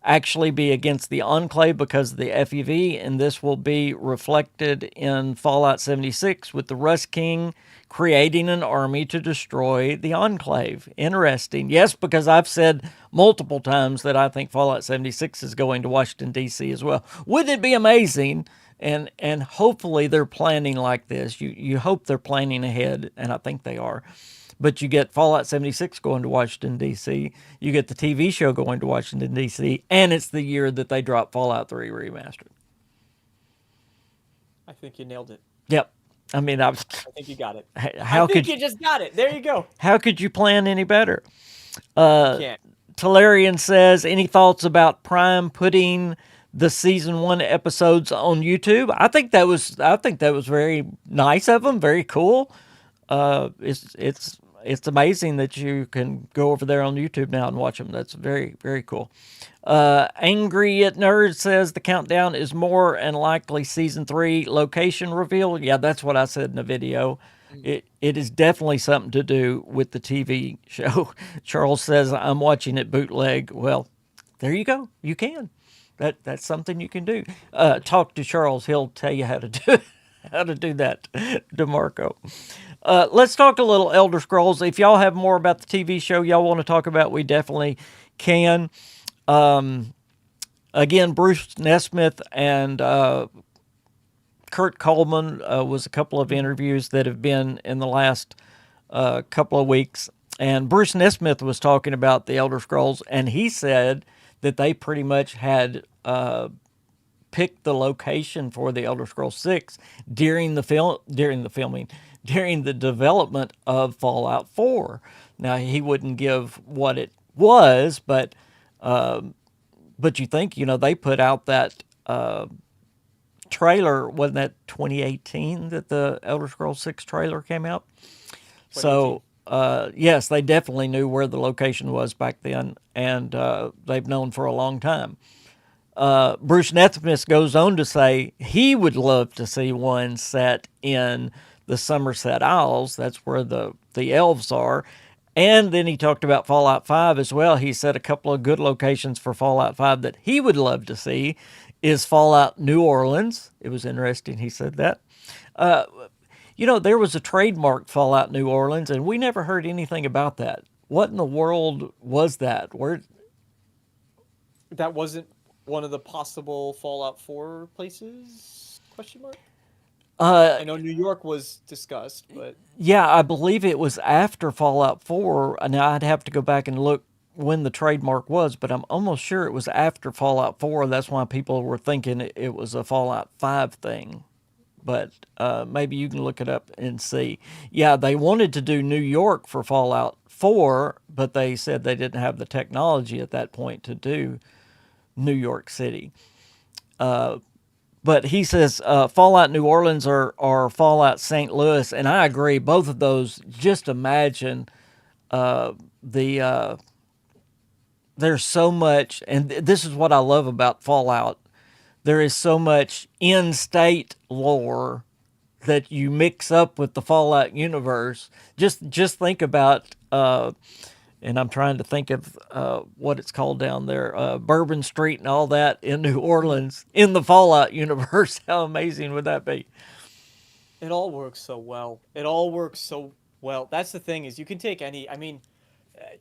actually be against the Enclave because of the FEV, and this will be reflected in Fallout 76 with the Rust King creating an army to destroy the Enclave." Interesting. Yes, because I've said multiple times that I think Fallout 76 is going to Washington, D.C. as well. Wouldn't it be amazing? And hopefully they're planning like this. You hope they're planning ahead, and I think they are. But you get Fallout 76 going to Washington, D.C. You get the TV show going to Washington, D.C. And it's the year that they drop Fallout 3 Remastered. I think you nailed it. Yep. I mean, I think you got it. how could You just got it. There you go. how could you plan any better? You can't. Talarian says, "Any thoughts about Prime putting the season 1 episodes on YouTube?" I think that was very nice of them, very cool. It's amazing that you can go over there on YouTube now and watch them. That's very, very cool. Angry at Nerd says the countdown is more and likely season 3 location reveal. Yeah, that's what I said in the video. It is definitely something to do with the TV show. Charles says, "I'm watching it bootleg." Well, there you go. You can. That's something you can do. Talk to Charles. He'll tell you how to do it. How to do that, DeMarco. Let's talk a little Elder Scrolls. If y'all have more about the TV show y'all want to talk about, we definitely can. Again, Bruce Nesmith and Kurt Coleman was a couple of interviews that have been in the last couple of weeks. And Bruce Nesmith was talking about the Elder Scrolls, and he said that they pretty much had picked the location for the Elder Scrolls 6 during the filming, during the development of Fallout 4. Now, he wouldn't give what it was, but you think, they put out that trailer, wasn't that 2018 that the Elder Scrolls 6 trailer came out? So, yes, they definitely knew where the location was back then, and they've known for a long time. Bruce Nesmith goes on to say he would love to see one set in the Somerset Isles. That's where the elves are. And then he talked about Fallout 5 as well. He said a couple of good locations for Fallout 5 that he would love to see is Fallout New Orleans. It was interesting he said that. There was a trademark Fallout New Orleans, and we never heard anything about that. What in the world was that? That wasn't one of the possible Fallout 4 places? Question mark. I know New York was discussed, but Yeah, I believe it was after Fallout 4. Now, I'd have to go back and look when the trademark was, but I'm almost sure it was after Fallout 4. That's why people were thinking it was a Fallout 5 thing. But maybe you can look it up and see. Yeah, they wanted to do New York for Fallout 4, but they said they didn't have the technology at that point to do New York City. But he says Fallout New Orleans or Fallout St. Louis, and I agree. Both of those. Just imagine there's so much, and this is what I love about Fallout. There is so much in-state lore that you mix up with the Fallout universe. Just think about, and I'm trying to think of what it's called down there, Bourbon Street and all that in New Mhm. Orleans in the Fallout universe. How amazing would that be? It all works so well. It all works so well. That's the thing is you can take any. I mean,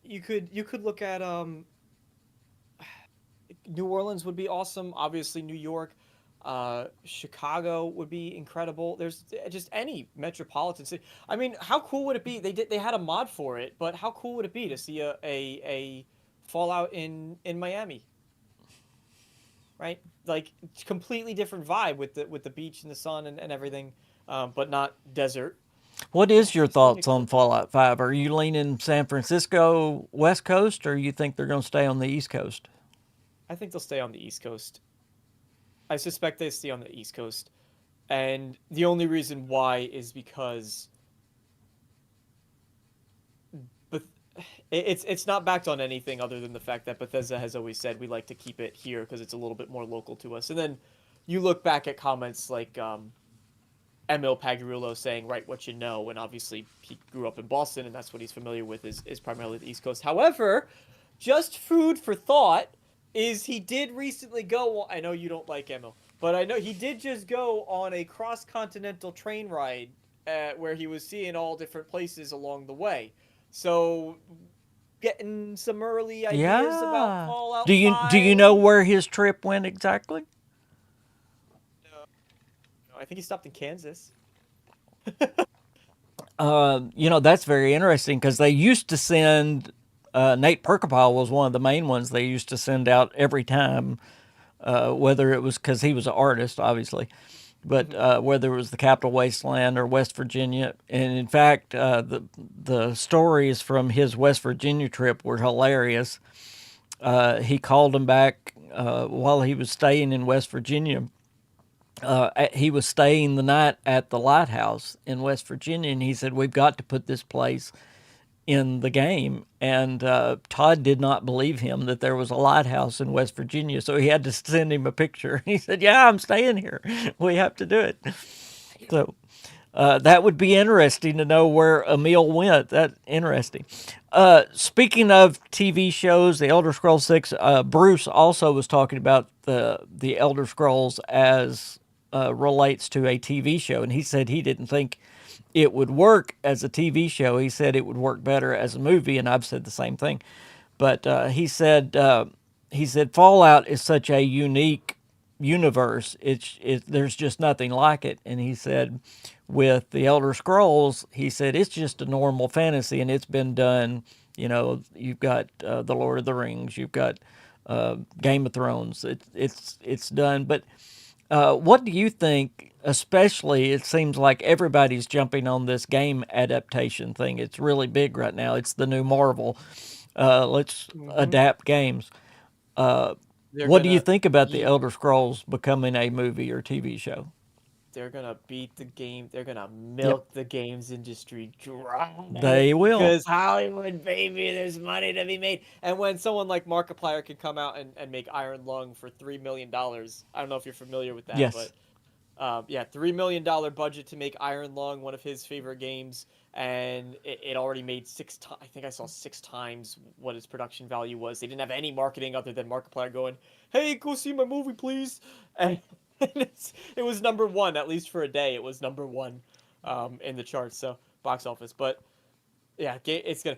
you could look at New Orleans would be awesome. Obviously, New York, Chicago would be incredible. There's just any metropolitan city. I mean, how cool would it be? They had a mod for it, but how cool would it be to see a Fallout in Miami, right? Like completely different vibe with the beach and the sun and everything, but not desert. What is your So many thoughts cool on things. Fallout 5? Are you leaning San Francisco West Coast, or you think they're going to stay on the East Coast? I think they'll stay on the East Coast. I suspect they stay on the East Coast. And the only reason why is because but it's not backed on anything other than the fact that Bethesda has always said we like to keep it here because it's a little bit more local to us. And then you look back at comments like Emil Pagarulo saying write what you know, and obviously he grew up in Boston and that's what he's familiar with is primarily the East Coast. However, just food for thought is he did recently go. I know you don't like Emil, but I know he did just go on a cross continental train ride where he was seeing all different places along the way. So getting some early ideas about Yeah. Do Fallout you know 5. where his trip went exactly? I think he stopped in Kansas. That's very interesting because they used to send. Nate Perkapile was one of the main ones they used to send out every time, whether it was because he was an artist, obviously, but Mhm. whether it was the Capital Wasteland or West Virginia. And in fact, the stories from his West Virginia trip were hilarious. He called him back while he was staying in West Virginia. He was staying the night at the lighthouse in West Virginia, and he said, "We've got to put this place in the game." And Todd did not believe him that there was a lighthouse in West Virginia, so he had to send him a picture. He said, "Yeah, I'm staying here. We have to do it." So that would be interesting to know where Emil went. That interesting. Speaking of TV shows, the Elder Scrolls 6. Bruce also was talking about the Elder Scrolls as relates to a TV show, and he said he didn't think it would work as a TV show. He said it would work better as a movie, and I've said the same thing. But he said Fallout is such a unique universe. There's just nothing like it. And he said with the Elder Scrolls, he said it's just a normal fantasy, and it's been done. You've got the Lord of the Rings, you've got Game of Thrones. It's done. But what do you think? Especially, it seems like everybody's jumping on this game adaptation thing. It's really big right now. It's the new Marvel. Let's Mhm. adapt games. Uh, They're what do you gonna think about the beat Elder Scrolls becoming a movie or TV show? they're gonna beat the game. They're gonna Yep, milk the games industry dry they will. because Hollywood, baby, there's money to be made. And when someone like Markiplier can come out and make Iron Lung for $3 million, I don't know if you're familiar with that, Yes. but yeah, $3 million budget to make Iron Lung one of his favorite games, and it already made six. I think I saw 6 times what its production value was. They didn't have any marketing other than Markiplier going, "Hey, go see my movie, please," and it was number one at least for a day. It was number one in the charts, so box office. But yeah, it's gonna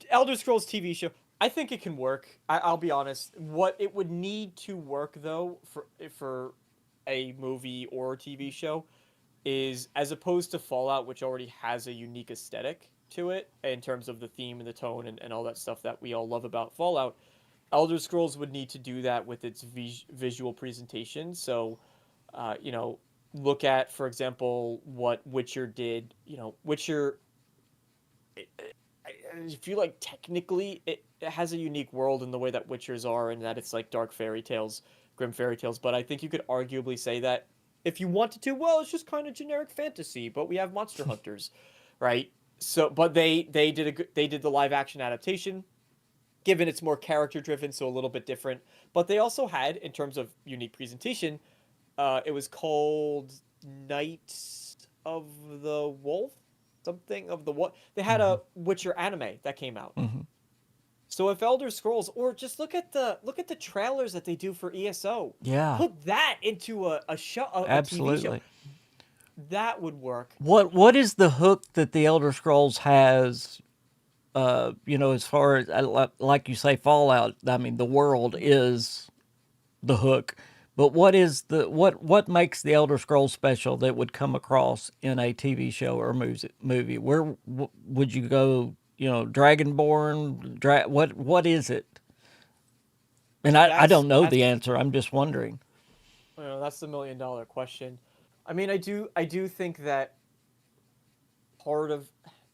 Elder Scrolls TV show. I think it can work. I'll be honest. What it would need to work though for a movie or a TV show is as opposed to Fallout, which already has a unique aesthetic to it in terms of the theme and the tone and all that stuff that we all love about Fallout. Elder Scrolls would need to do that with its visual presentation. So, you know, look at, for example, what Witcher did. You know, Witcher I feel like technically it has a unique world in the way that Witchers are, and that it's like dark fairy tales, grim fairy tales. But I think you could arguably say that if you wanted to, well, it's just kind of generic fantasy, but we have monster hunters, right? So, but they did the live action adaptation, given it's more character driven, so a little bit different. But they also had, in terms of unique presentation, it was called Night. of the Wolf, something of the what? They had Hmm. a Witcher anime that came out. Hmm. So if Elder Scrolls, or just look at the trailers that they do for ESO, Yeah, put that into a show, a TV show, absolutely. that would work. What is the hook that the Elder Scrolls has? As far as like you say, Fallout. I mean, the world is the hook, but what makes the Elder Scrolls special that would come across in a TV show or movie? Where would you go? Dragonborn. What is it? And I That's don't know that's the answer. I'm just wondering. that's the $1 million question. I mean, I do think that part of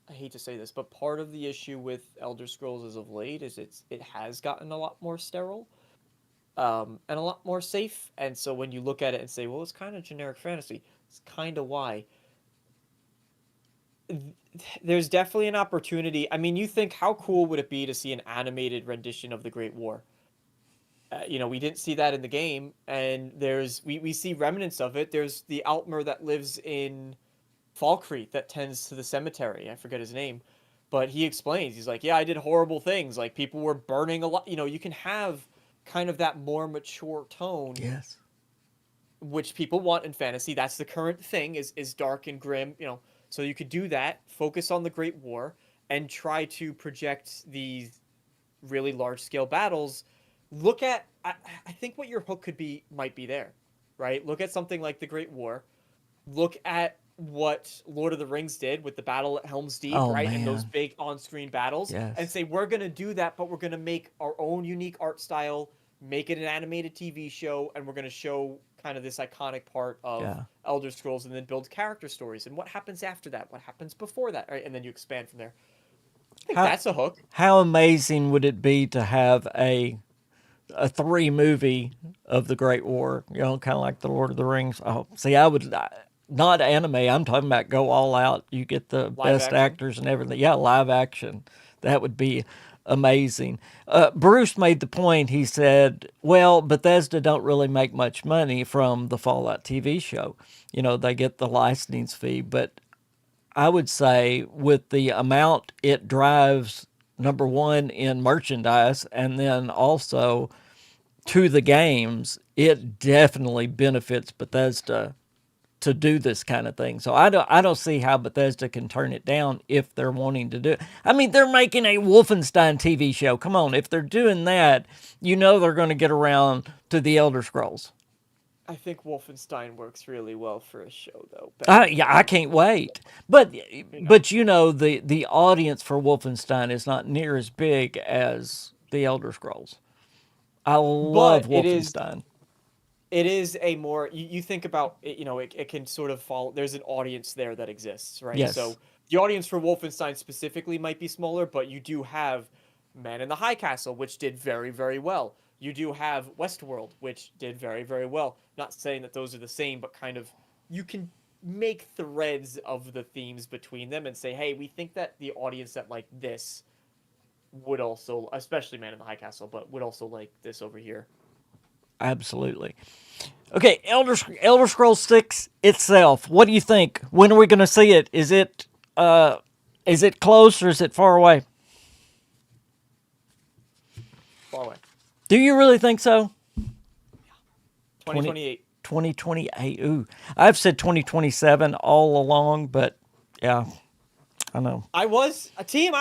I hate to say this, but part of the issue with Elder Scrolls as of late is it has gotten a lot more sterile, and a lot more safe. And so when you look at it and say, well, it's kind of generic fantasy, it's kind of why. There's definitely an opportunity. I mean, you think how cool would it be to see an animated rendition of the Great War? We didn't see that in the game, and we see remnants of it. There's the Altmer that lives in Falkreath that tends to the cemetery. I forget his name, but he explains. He's like, "Yeah, I did horrible things. Like people were burning a lot. You can have kind of that more mature tone, Yes. which people want in fantasy. That's the current thing is dark and grim. So you could do that. Focus on the Great War and try to project these really large scale battles. Look at I think what your hook might be there, right? Look at something like the Great War. Look at what Lord of the Rings did with the battle at Helm's Deep, Oh right? And those man. big on-screen battles, and Yes. say we're gonna do that, but we're gonna make our own unique art style, make it an animated TV show, and we're gonna show kind of this iconic part of Yeah. Elder Scrolls, and then build character stories and what happens after that, what happens before that, right? And then you expand from there. I think How that's a hook. how amazing would it be to have a three movie of the Great War, kind of like the Lord of the Rings. Oh, see, I would not anime. I'm talking about go all out. You get the Live best action. actors and everything. Yeah, live action. That would be amazing. Bruce made the point. He said, "Well, Bethesda don't really make much money from the Fallout TV show. They get the licensing fee, but I would say with the amount it drives, number one in merchandise, and then also to the games, it definitely benefits Bethesda to do this kind of thing. So I don't see how Bethesda can turn it down if they're wanting to do it. I mean, they're making a Wolfenstein TV show. Come on, if they're doing that, they're going to get around to the Elder Scrolls. I think Wolfenstein works really well for a show, though, better than Yeah, a I game. can't wait. But You know, but the audience for Wolfenstein is not near as big as the Elder Scrolls. I love but it is Wolfenstein. it is a more you think about it, it can sort of follow. There's an audience there that exists, right? Yes. So the audience for Wolfenstein specifically might be smaller, but you do have Man in the High Castle, which did very, very well. You do have Westworld, which did very, very well. Not saying that those are the same, but kind of you can make threads of the themes between them and say, hey, we think that the audience that like this would also, especially Man in the High Castle, but would also like this over here. Absolutely. Okay, Elder Scrolls 6 itself. What do you think? When are we going to see it? Is it close or is it far away? Far away. Do you really think so? 20 2028. 2028. Ooh. I've said 2027 all along, but yeah, I know. I was a team.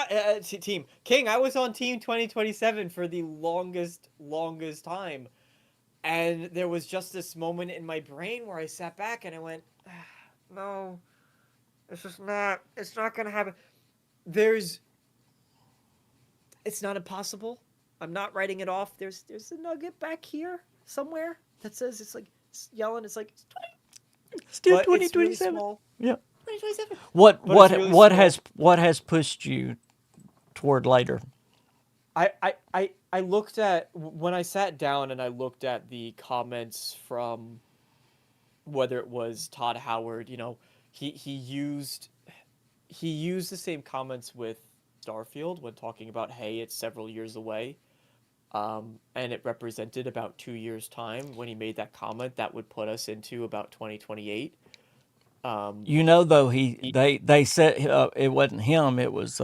Team King. I was on Team 2027 for the longest time, and there was just this moment in my brain where I sat back and I went, "No, it's just not. It's not gonna happen. There's. It's not impossible. I'm not writing it off. There's a nugget back here somewhere that says it's yelling. It's like, Still but it's really 2027. small. Yeah. 2027. What But it's what really what small. has pushed you toward later? I looked at when I sat down and I looked at the comments from whether it was Todd Howard, he used the same comments with Starfield when talking about, hey, it's several years away. And it represented about 2 years time when he made that comment that would put us into about 2028. You know, though, He, they said it wasn't him. It was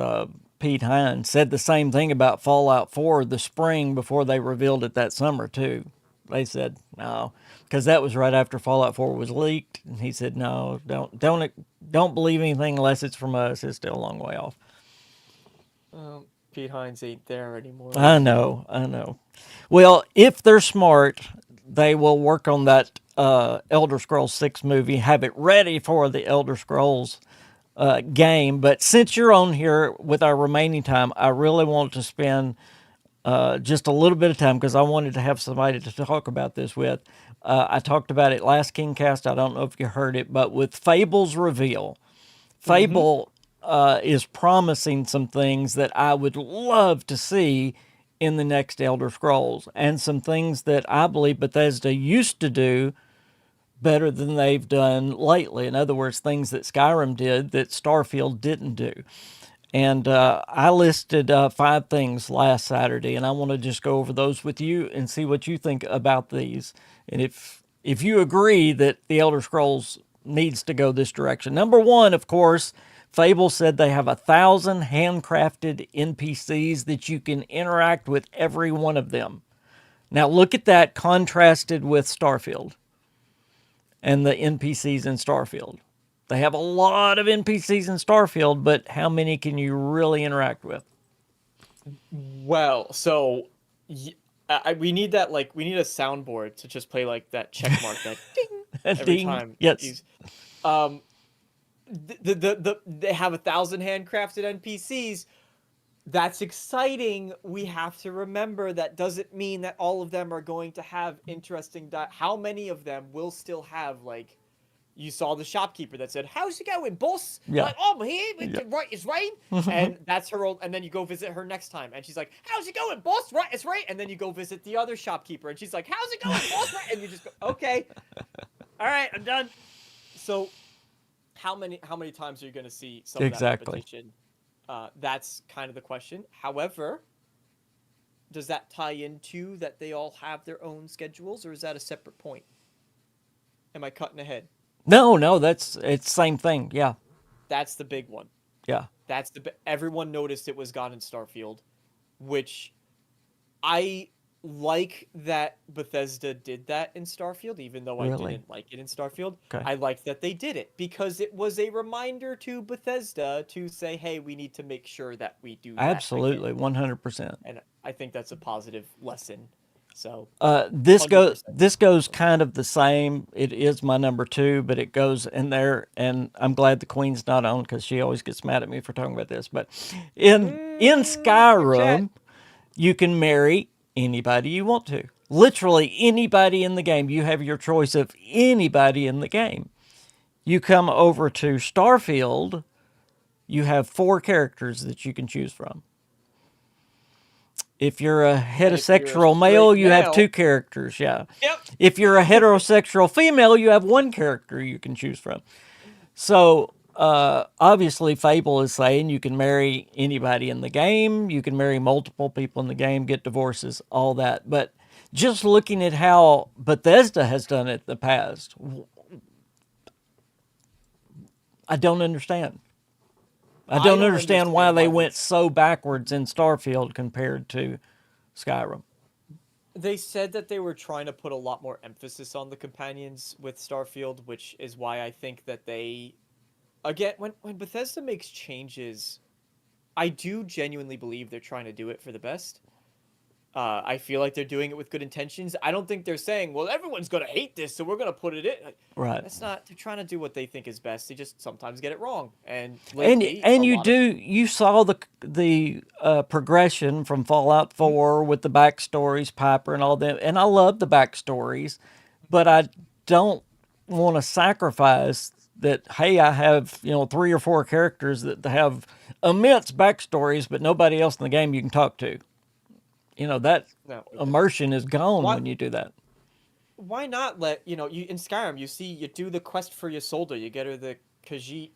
Pete Hines said the same thing about Fallout 4 the spring before they revealed it that summer too. They said no, because that was right after Fallout 4 was leaked, and he said no, don't believe anything unless it's from us. It's still a long way off. Pete Hines ain't there anymore, I is he? know, I know. Well, if they're smart, they will work on that Elder Scrolls 6 movie, have it ready for the Elder Scrolls game. But since you're on here with our remaining time, I really want to spend just a little bit of time because I wanted to have somebody to talk about this with. I talked about it last Kingcast. I don't know if you heard it, but with Fable's reveal, Mm-hmm. Fable is promising some things that I would love to see in the next Elder Scrolls, and some things that I believe Bethesda used to do better than they've done lately. In other words, things that Skyrim did that Starfield didn't do. And I listed 5 things last Saturday, and I want to just go over those with you and see what you think about these. And if you agree that the Elder Scrolls needs to go this direction. Number one, of course, Fable said they have 1,000 handcrafted NPCs that you can interact with every one of them. Now look at that contrasted with Starfield and the NPCs in Starfield. They have a lot of NPCs in Starfield, but how many can you really interact with? Well, so we need that, like, we need a soundboard to just play like that check mark, that ding every Ding. time. Yes. He's um they have 1,000 handcrafted NPCs. That's exciting. We have to remember that doesn't mean that all of them are going to have interesting how many of them will still have, like, you saw the shopkeeper that said, "How's it going, boss?" Yeah. Like, "Oh, I'm here. Yeah. Right, it's rain." And that's her old. And then you go visit her next time, and she's like, "How's it going, boss? Right, it's rain." And then you go visit the other shopkeeper, and she's like, "How's it going, boss?" Right, and you just go, "Okay, all right, I'm done." So, how many times are you going to see some of that Exactly. repetition? That's kind of the question. However, does that tie into that they all have their own schedules, or is that a separate point? Am I cutting ahead? No, no, that's it's same thing. Yeah. That's the big one. Yeah. Everyone noticed it was gone in Starfield, which I like that Bethesda did that in Starfield, even though I Really. didn't like it in Starfield. Okay. I like that they did it because it was a reminder to Bethesda to say, "Hey, we need to make sure that we do that again." Absolutely. 100%. And I think that's a positive lesson. So, This go 100%. this goes kind of the same. It is my number two, but it goes in there, and I'm glad the Queen's not on because she always gets mad at me for talking about this. But in Quick chat. Skyrim, you can marry anybody you want to. Literally anybody in the game. You have your choice of anybody in the game. You come over to Starfield, you have 4 characters that you can choose from. If you're a And if you're a heterosexual male, straight you have male, 2 characters. Yeah. yep. If you're a heterosexual female, you have 1 character you can choose from. So obviously, Fable is saying you can marry anybody in the game, you can marry multiple people in the game, get divorces, all that. But just looking at how Bethesda has done it in the past, I don't understand. I I don't don't understand why understand they why went so backwards in Starfield compared to Skyrim. they said that they were trying to put a lot more emphasis on the companions with Starfield, which is why I think that they, again, when Bethesda makes changes, I do genuinely believe they're trying to do it for the best. I feel like they're doing it with good intentions. I don't think they're saying, "Well, everyone's gonna hate this, so we're gonna put it in." Like, Right. that's not. They're trying to do what they think is best. They just sometimes get it wrong. And And lately, a and lot of you saw the progression from Fallout Mhm. 4 with the backstories, Piper and all them, and I love the backstories, but I don't want to sacrifice that. Hey, I have 3 or 4 characters that have immense backstories, but nobody else in the game you can talk to. That no. immersion is gone Why when you do that. why not let you in Skyrim? You see, you do the quest for Ysolda. You get her the Khajiit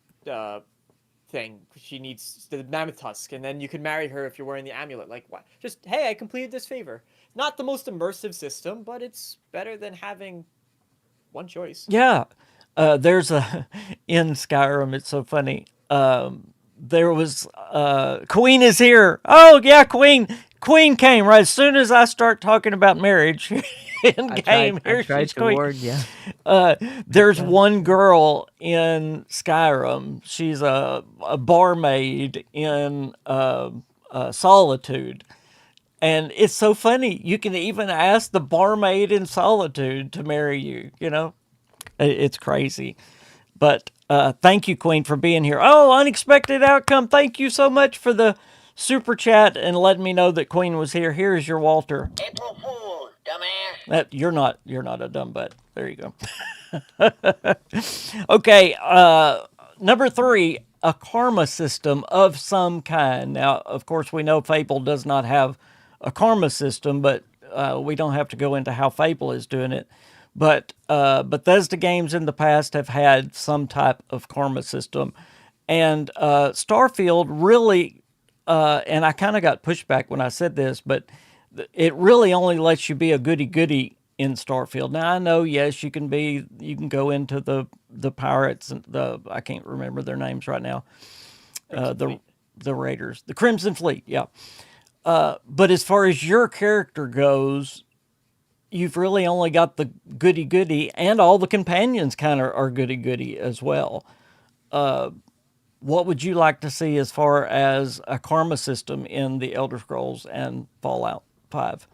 thing. She needs the mammoth tusk, and then you can marry her if you're wearing the amulet. Like, what? Just, hey, I completed this favor. Not the most immersive system, but it's better than having one choice. Yeah. There's a in Skyrim. It's so funny. There was Queen is here. Oh yeah, Queen. Queen came right as soon as I start talking about marriage in game. I Here tried she's to Queen. warn you. There's Yeah. one girl in Skyrim. She's a barmaid in Solitude. And it's so funny. You can even ask the barmaid in Solitude to marry you, you know? It's crazy. But thank you, Queen, for being here. Oh, unexpected outcome. Thank you so much for the super chat and letting me know that Queen was here. Here's your Walter. April Fool, dumbass. You're not a dumb butt. There you go. Okay, number 3, a karma system of some kind. Now, of course, we know Fable does not have a karma system, but we don't have to go into how Fable is doing it. But Bethesda games in the past have had some type of karma system. And Starfield really, and I kind of got pushback when I said this, but it really only lets you be a goody goody in Starfield. Now I know, yes, you can go into the pirates and I can't remember their names right now. The Raiders, the Crimson Fleet, yeah. But as far as your character goes, you've really only got the goody goody, and all the companions kind of are goody goody as well. What would you like to see as far as a karma system in the Elder Scrolls and Fallout 5?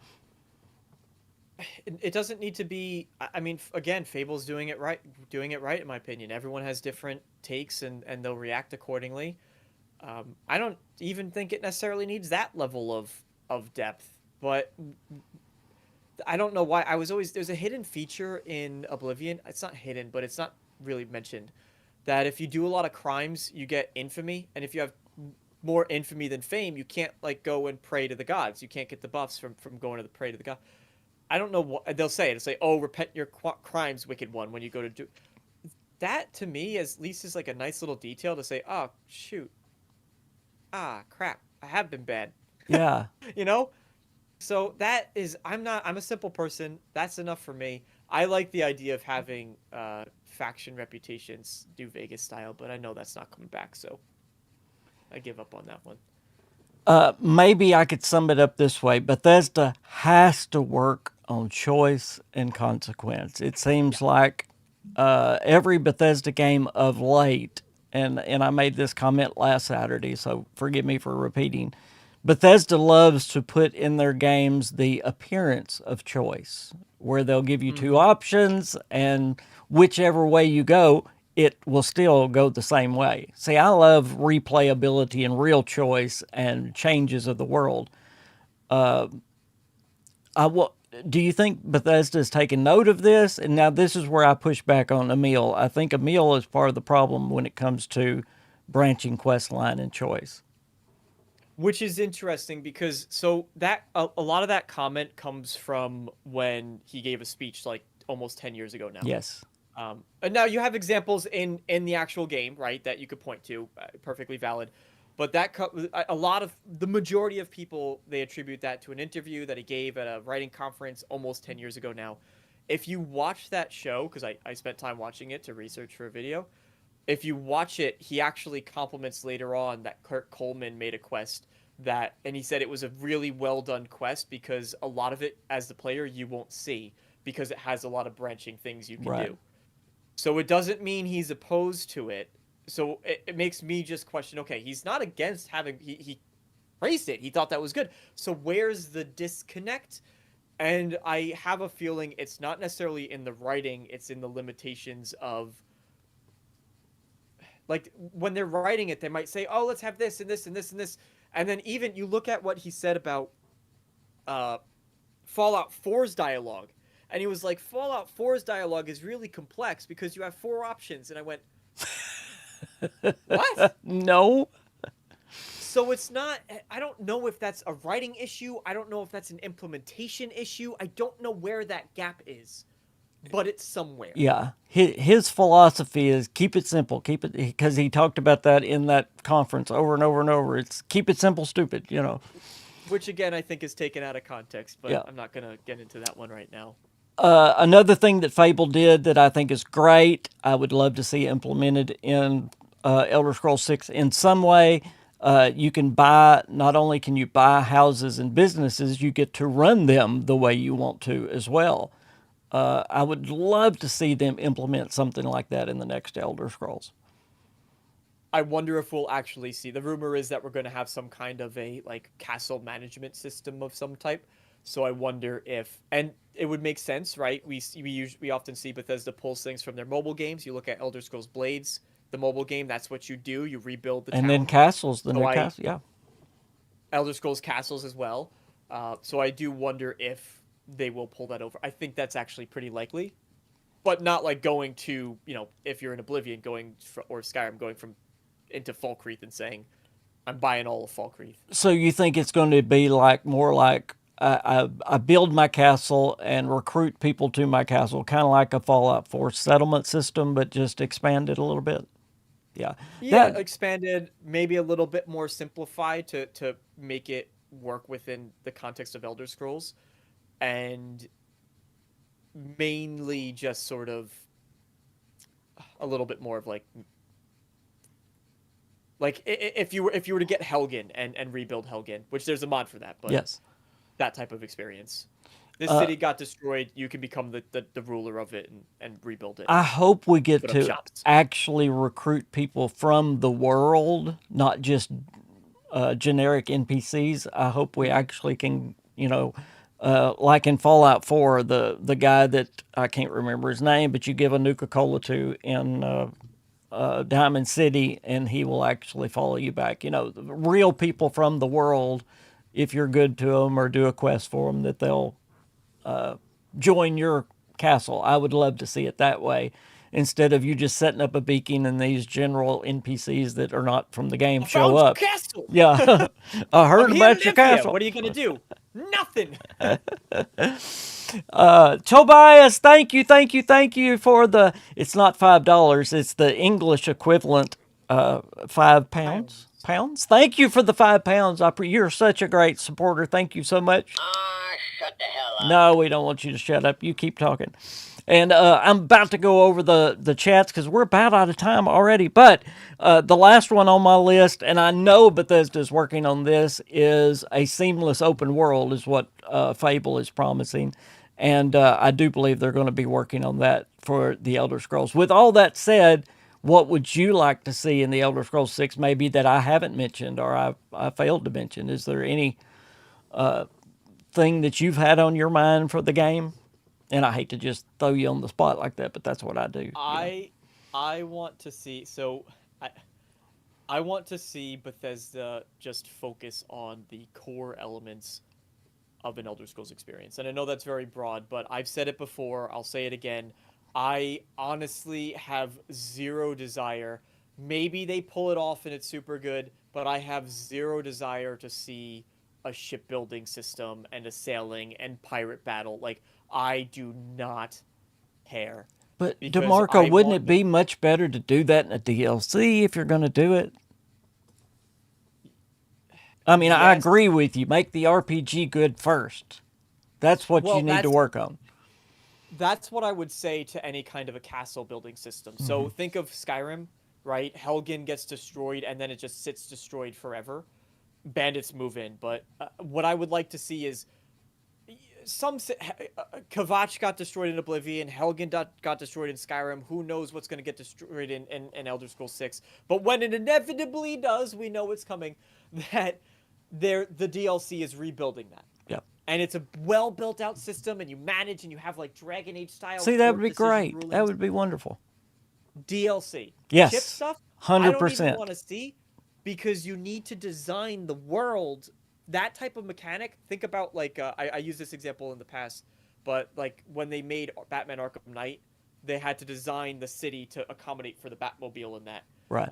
It doesn't need to be. I mean, again, Fable's doing it right. Doing it right, in my opinion. Everyone has different takes, and they'll react accordingly. I don't even think it necessarily needs that level of depth, but I don't know why. There's a hidden feature in Oblivion. It's not hidden, but it's not really mentioned, that if you do a lot of crimes, you get infamy, and if you have more infamy than fame, you can't like go and pray to the gods. You can't get the buffs from going to the pray to the god. I don't know what they'll say. It'll say, "Oh, repent your crimes, wicked one," when you go to do that. To me, at least, is like a nice little detail to say, "Oh, shoot, crap, I have been bad." Yeah. You know. So that is, I'm a simple person. That's enough for me. I like the idea of having faction reputations do Vegas style, but I know that's not coming back, so I give up on that one. Maybe I could sum it up this way. Bethesda has to work on choice and consequence. It seems like every Bethesda game of late, and I made this comment last Saturday, so forgive me for repeating. Bethesda loves to put in their games the appearance of choice, where they'll give you two options, and whichever way you go, it will still go the same way. See, I love replayability and real choice and changes of the world. Do you think Bethesda has taken note of this? And now this is where I push back on Emil. I think Emil is part of the problem when it comes to branching quest line and choice. Which is interesting because a lot of that comment comes from when he gave a speech like almost 10 years ago now. Yes. And now you have examples in the actual game, right, that you could point to, perfectly valid. But the majority of people, they attribute that to an interview that he gave at a writing conference almost 10 years ago now. If you watch that show, because I spent time watching it to research for a video, if you watch it, he actually compliments later on that Kurt Coleman made a quest and he said it was a really well done quest because a lot of it, as the player, you won't see because it has a lot of branching things you can do. So it doesn't mean he's opposed to it. So it makes me just question, okay, he's not against having, he praised it. He thought that was good. So where's the disconnect? And I have a feeling it's not necessarily in the writing, it's in the limitations of, like, when they're writing it, they might say, oh, let's have this and this and this and this. And then even you look at what he said about Fallout 4's dialogue. And he was like, Fallout 4's dialogue is really complex because you have 4 options. And I went, what? No. So it's not, I don't know if that's a writing issue. I don't know if that's an implementation issue. I don't know where that gap is, but it's somewhere. Yeah. His philosophy is keep it simple, because he talked about that in that conference over and over and over. It's keep it simple, stupid, you know. Which, again, I think is taken out of context, but Yeah. I'm not going to get into that one right now. Another thing that Fable did that I think is great, I would love to see implemented in Elder Scrolls 6 in some way. You can buy, not only can you buy houses and businesses, you get to run them the way you want to as well. I would love to see them implement something like that in the next Elder Scrolls. I wonder if we'll actually see. The rumor is that we're going to have some kind of a like castle management system of some type. So I wonder if, and it would make sense, right? We often see Bethesda pulls things from their mobile games. You look at Elder Scrolls Blades, the mobile game. That's what you do. You rebuild the And town. then castles, the So new castle, yeah. Elder Scrolls Castles as well. So I do wonder if they will pull that over. I think that's actually pretty likely, but not like going to, if you're in Oblivion or Skyrim going from into Falkreath and saying, I'm buying all of Falkreath. So you think it's going to be like more like I build my castle and recruit people to my castle, kind of like a Fallout 4 settlement system, but just expanded a little bit? Yeah. Yeah, expanded, maybe a little bit more simplified to make it work within the context of Elder Scrolls, and mainly just sort of a little bit more of like if you were to get Helgen and rebuild Helgen, which there's a mod for that, but Yes. that type of experience. This city got destroyed. You can become the ruler of it and rebuild it. I hope we get Put up to shops. actually recruit people from the world, not just generic NPCs. I hope we actually can, like in Fallout 4, the guy that I can't remember his name, but you give a Nuka-Cola to in Diamond City, and he will actually follow you back. Real people from the world, if you're good to them or do a quest for them, that they'll join your castle. I would love to see it that way, instead of you just setting up a beacon and these general NPCs that are not from the game show up. Castle. Yeah, I heard I'm here about to your live here. castle. What are you gonna do? Nothing. Tobias, thank you for the. It's not $5. It's the English equivalent. £5. Pounds. Thank you for the £5. You're such a great supporter. Thank you so much. Shut the hell up. No, we don't want you to shut up. You keep talking. And I'm about to go over the chats because we're about out of time already. But the last one on my list, and I know Bethesda's working on this, is a seamless open world, is what Fable is promising. And I do believe they're going to be working on that for the Elder Scrolls. With all that said, what would you like to see in the Elder Scrolls 6 maybe that I haven't mentioned or I failed to mention? Is there any thing that you've had on your mind for the game? And I hate to just throw you on the spot like that, but that's what I do. I want to see I want to see Bethesda just focus on the core elements of an Elder Scrolls experience. And I know that's very broad, but I've said it before, I'll say it again. I honestly have zero desire. Maybe they pull it off and it's super good, but I have zero desire to see a shipbuilding system and a sailing and pirate battle. Like, I do not care. But Because DeMarco, I wouldn't want it be much better to do that in a DLC if you're going to do it? I mean, I Yes. agree with you. Make the RPG good first. That's what you need to work on. That's what I would say to any kind of a castle building system. So think of Skyrim, right? Helgen gets destroyed and then it just sits destroyed forever. Bandits move in, but what I would like to see is Kvatch got destroyed in Oblivion, Helgen got destroyed in Skyrim. Who knows what's going to get destroyed in Elder Scrolls 6? But when it inevitably does, we know it's coming. That the DLC is rebuilding that. Yep. And it's a well built out system, and you manage, and you have like Dragon Age style. See, that would be decision great. rulings. That would be wonderful. DLC. Yes. Chip stuff. 100%. I don't even want to see, because you need to design the world. That type of mechanic. Think about like I used this example in the past, but like when they made Batman Arkham Knight, they had to design the city to accommodate for the Batmobile in that. Right.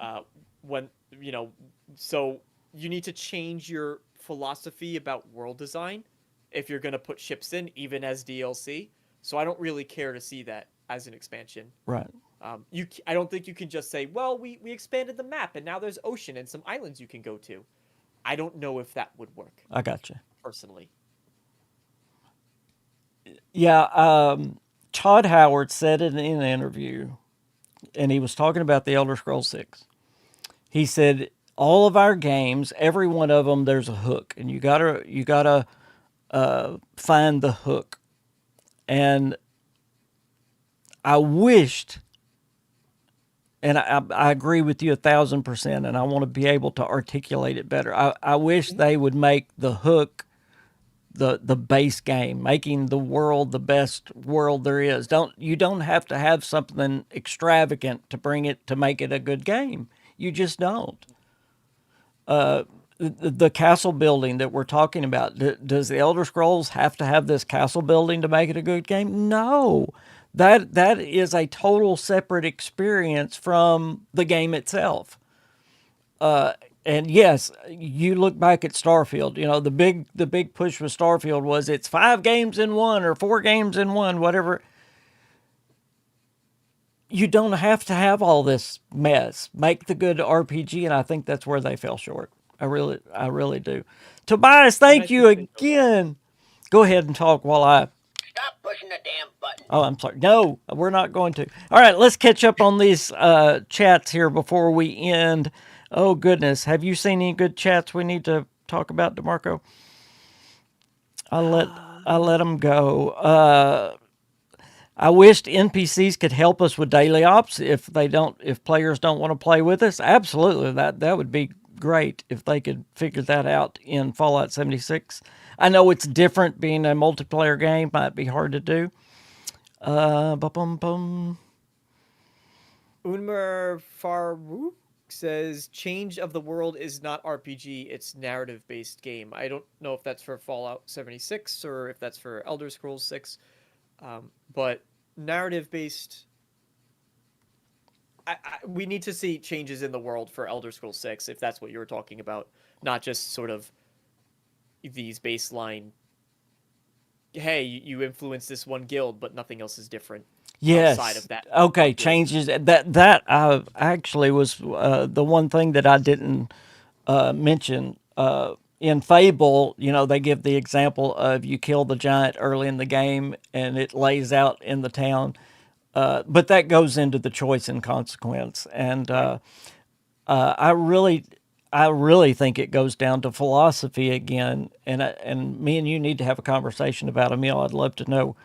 So you need to change your philosophy about world design if you're going to put ships in, even as DLC. So I don't really care to see that as an expansion. Right. I don't think you can just say, well, we expanded the map and now there's ocean and some islands you can go to. I don't know if that would work. I got you. Personally. Yeah, Todd Howard said it in an interview, and he was talking about the Elder Scrolls 6. He said all of our games, every one of them, there's a hook, and you gotta find the hook. And I wished, and I agree with you 1,000%, and I want to be able to articulate it better. I wish they would make the hook the base game, making the world the best world there is. You don't have to have something extravagant to make it a good game. You just don't. The castle building that we're talking about, does the Elder Scrolls have to have this castle building to make it a good game? No. That is a total separate experience from the game itself. And yes, you look back at Starfield. The big push with Starfield was it's 5 games in one or 4 games in one, whatever. You don't have to have all this mess. Make the good RPG, and I think that's where they fell short. I really do. Tobias, And I thank you think they know that. again. Go ahead and talk while I. Stop pushing the damn button. Oh, I'm sorry. No, we're not going to. All right, let's catch up on these chats here before we end. Oh goodness, have you seen any good chats we need to talk about, DeMarco? I let them go. I wished NPCs could help us with daily ops if players don't want to play with us. Absolutely, that would be great if they could figure that out in Fallout 76. I know it's different being a multiplayer game, might be hard to do. Bum bum. Unmer Farouk says change of the world is not RPG, it's narrative based game. I don't know if that's for Fallout 76 or if that's for Elder Scrolls 6. But narrative based, we need to see changes in the world for Elder Scrolls 6 if that's what you were talking about, not just sort of these baseline, hey, you influence this one guild but nothing else is different outside Yes. of that Okay. one guild. Changes that actually was the one thing that I didn't mention. In Fable, they give the example of you kill the giant early in the game and it lays out in the town. But that goes into the choice and consequence. And I really think it goes down to philosophy again. And me and you need to have a conversation about Emil. I'd love to know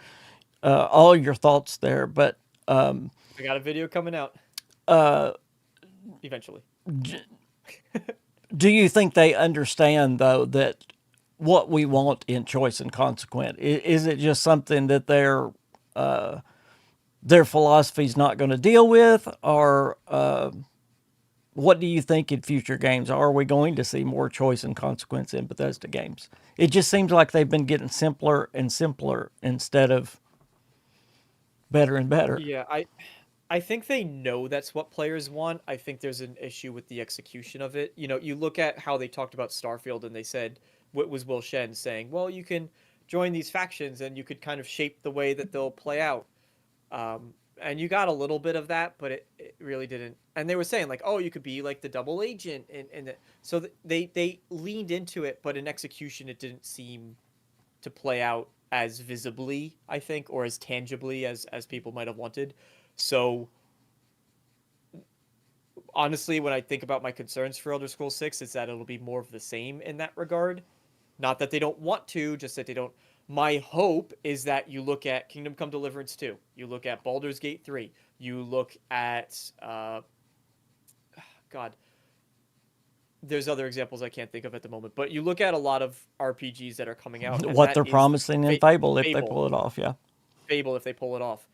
all your thoughts there. But I got a video coming out eventually. do you think they understand, though, that what we want in choice and consequence? Is it just something that their philosophy is not going to deal with? Or what do you think in future games? Are we going to see more choice and consequence in Bethesda games? It just seems like they've been getting simpler and simpler instead of better and better. Yeah, I think they know that's what players want. I think there's an issue with the execution of it. You look at how they talked about Starfield and they said, what was Will Shen saying? Well, you can join these factions and you could kind of shape the way that they'll play out. And you got a little bit of that, but it really didn't. And they were saying like, oh, you could be like the double agent, so they leaned into it, but in execution, it didn't seem to play out as visibly, I think, or as tangibly as people might have wanted. So honestly, when I think about my concerns for Elder Scrolls 6, it's that it'll be more of the same in that regard. Not that they don't want to, just that they don't. My hope is that you look at Kingdom Come Deliverance 2, you look at Baldur's Gate 3, you look at God, there's other examples I can't think of at the moment, but you look at a lot of RPGs that are coming out. And What that they're is promising in Fable if they Fable. pull it off, yeah. Fable, if they pull it off.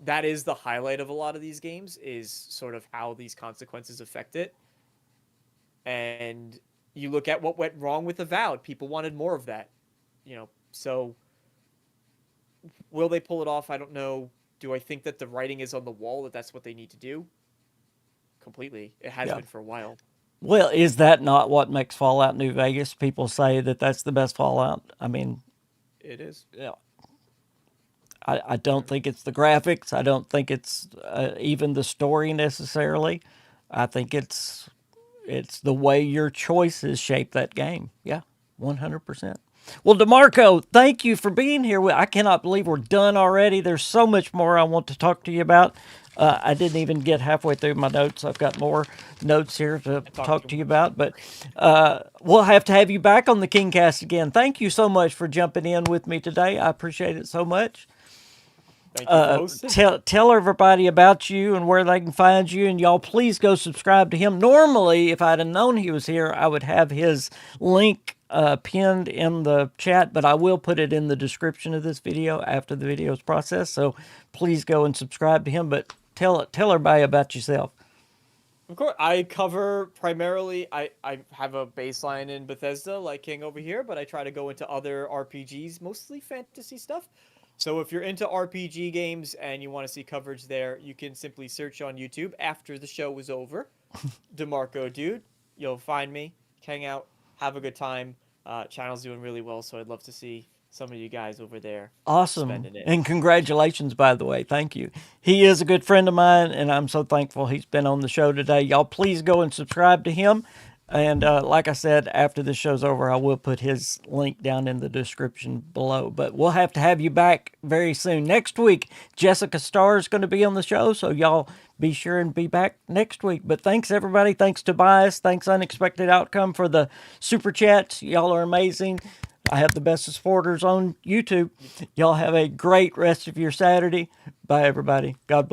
That is the highlight of a lot of these games, is sort of how these consequences affect it. And you look at what went wrong with Avowed. People wanted more of that. So will they pull it off? I don't know. Do I think that the writing is on the wall, that that's what they need to do? Completely. It has been for a while. Well, is that not what makes Fallout New Vegas? People say that that's the best Fallout. I mean, It is. yeah. I don't think it's the graphics. I don't think it's even the story necessarily. I think it's the way your choices shape that game. Yeah, 100%. Well, DeMarco, thank you for being here. I cannot believe we're done already. There's so much more I want to talk to you about. I didn't even get halfway through my notes. I've got more notes here to talk to you about, but we'll have to have you back on the KingCast again. Thank you so much for jumping in with me today. I appreciate it so much. Thank you for hosting. Tell everybody about you and where they can find you, and y'all please go subscribe to him. Normally, if I'd have known he was here, I would have his link pinned in the chat, but I will put it in the description of this video after the video is processed. So please go and subscribe to him. But tell everybody about yourself. Of course, I cover primarily. I have a baseline in Bethesda, like King over here, but I try to go into other RPGs, mostly fantasy stuff. So if you're into RPG games and you want to see coverage there, you can simply search on YouTube after the show is over. DeMarco Dude, you'll find me, hang out, have a good time. Channel's doing really well, so I'd love to see some of you guys over there. Awesome. Spending it. And congratulations, by the way. Thank you. He is a good friend of mine, and I'm so thankful he's been on the show today. Y'all please go and subscribe to him. And like I said, after the show's over, I will put his link down in the description below. But we'll have to have you back very soon. Next week, Jessica Starr is going to be on the show, so y'all be sure and be back next week. But thanks, everybody. Thanks, Tobias. Thanks, Unexpected Outcome, for the super chats. Y'all are amazing. I have the best supporters on YouTube. Y'all have a great rest of your Saturday. Bye, everybody. God bless.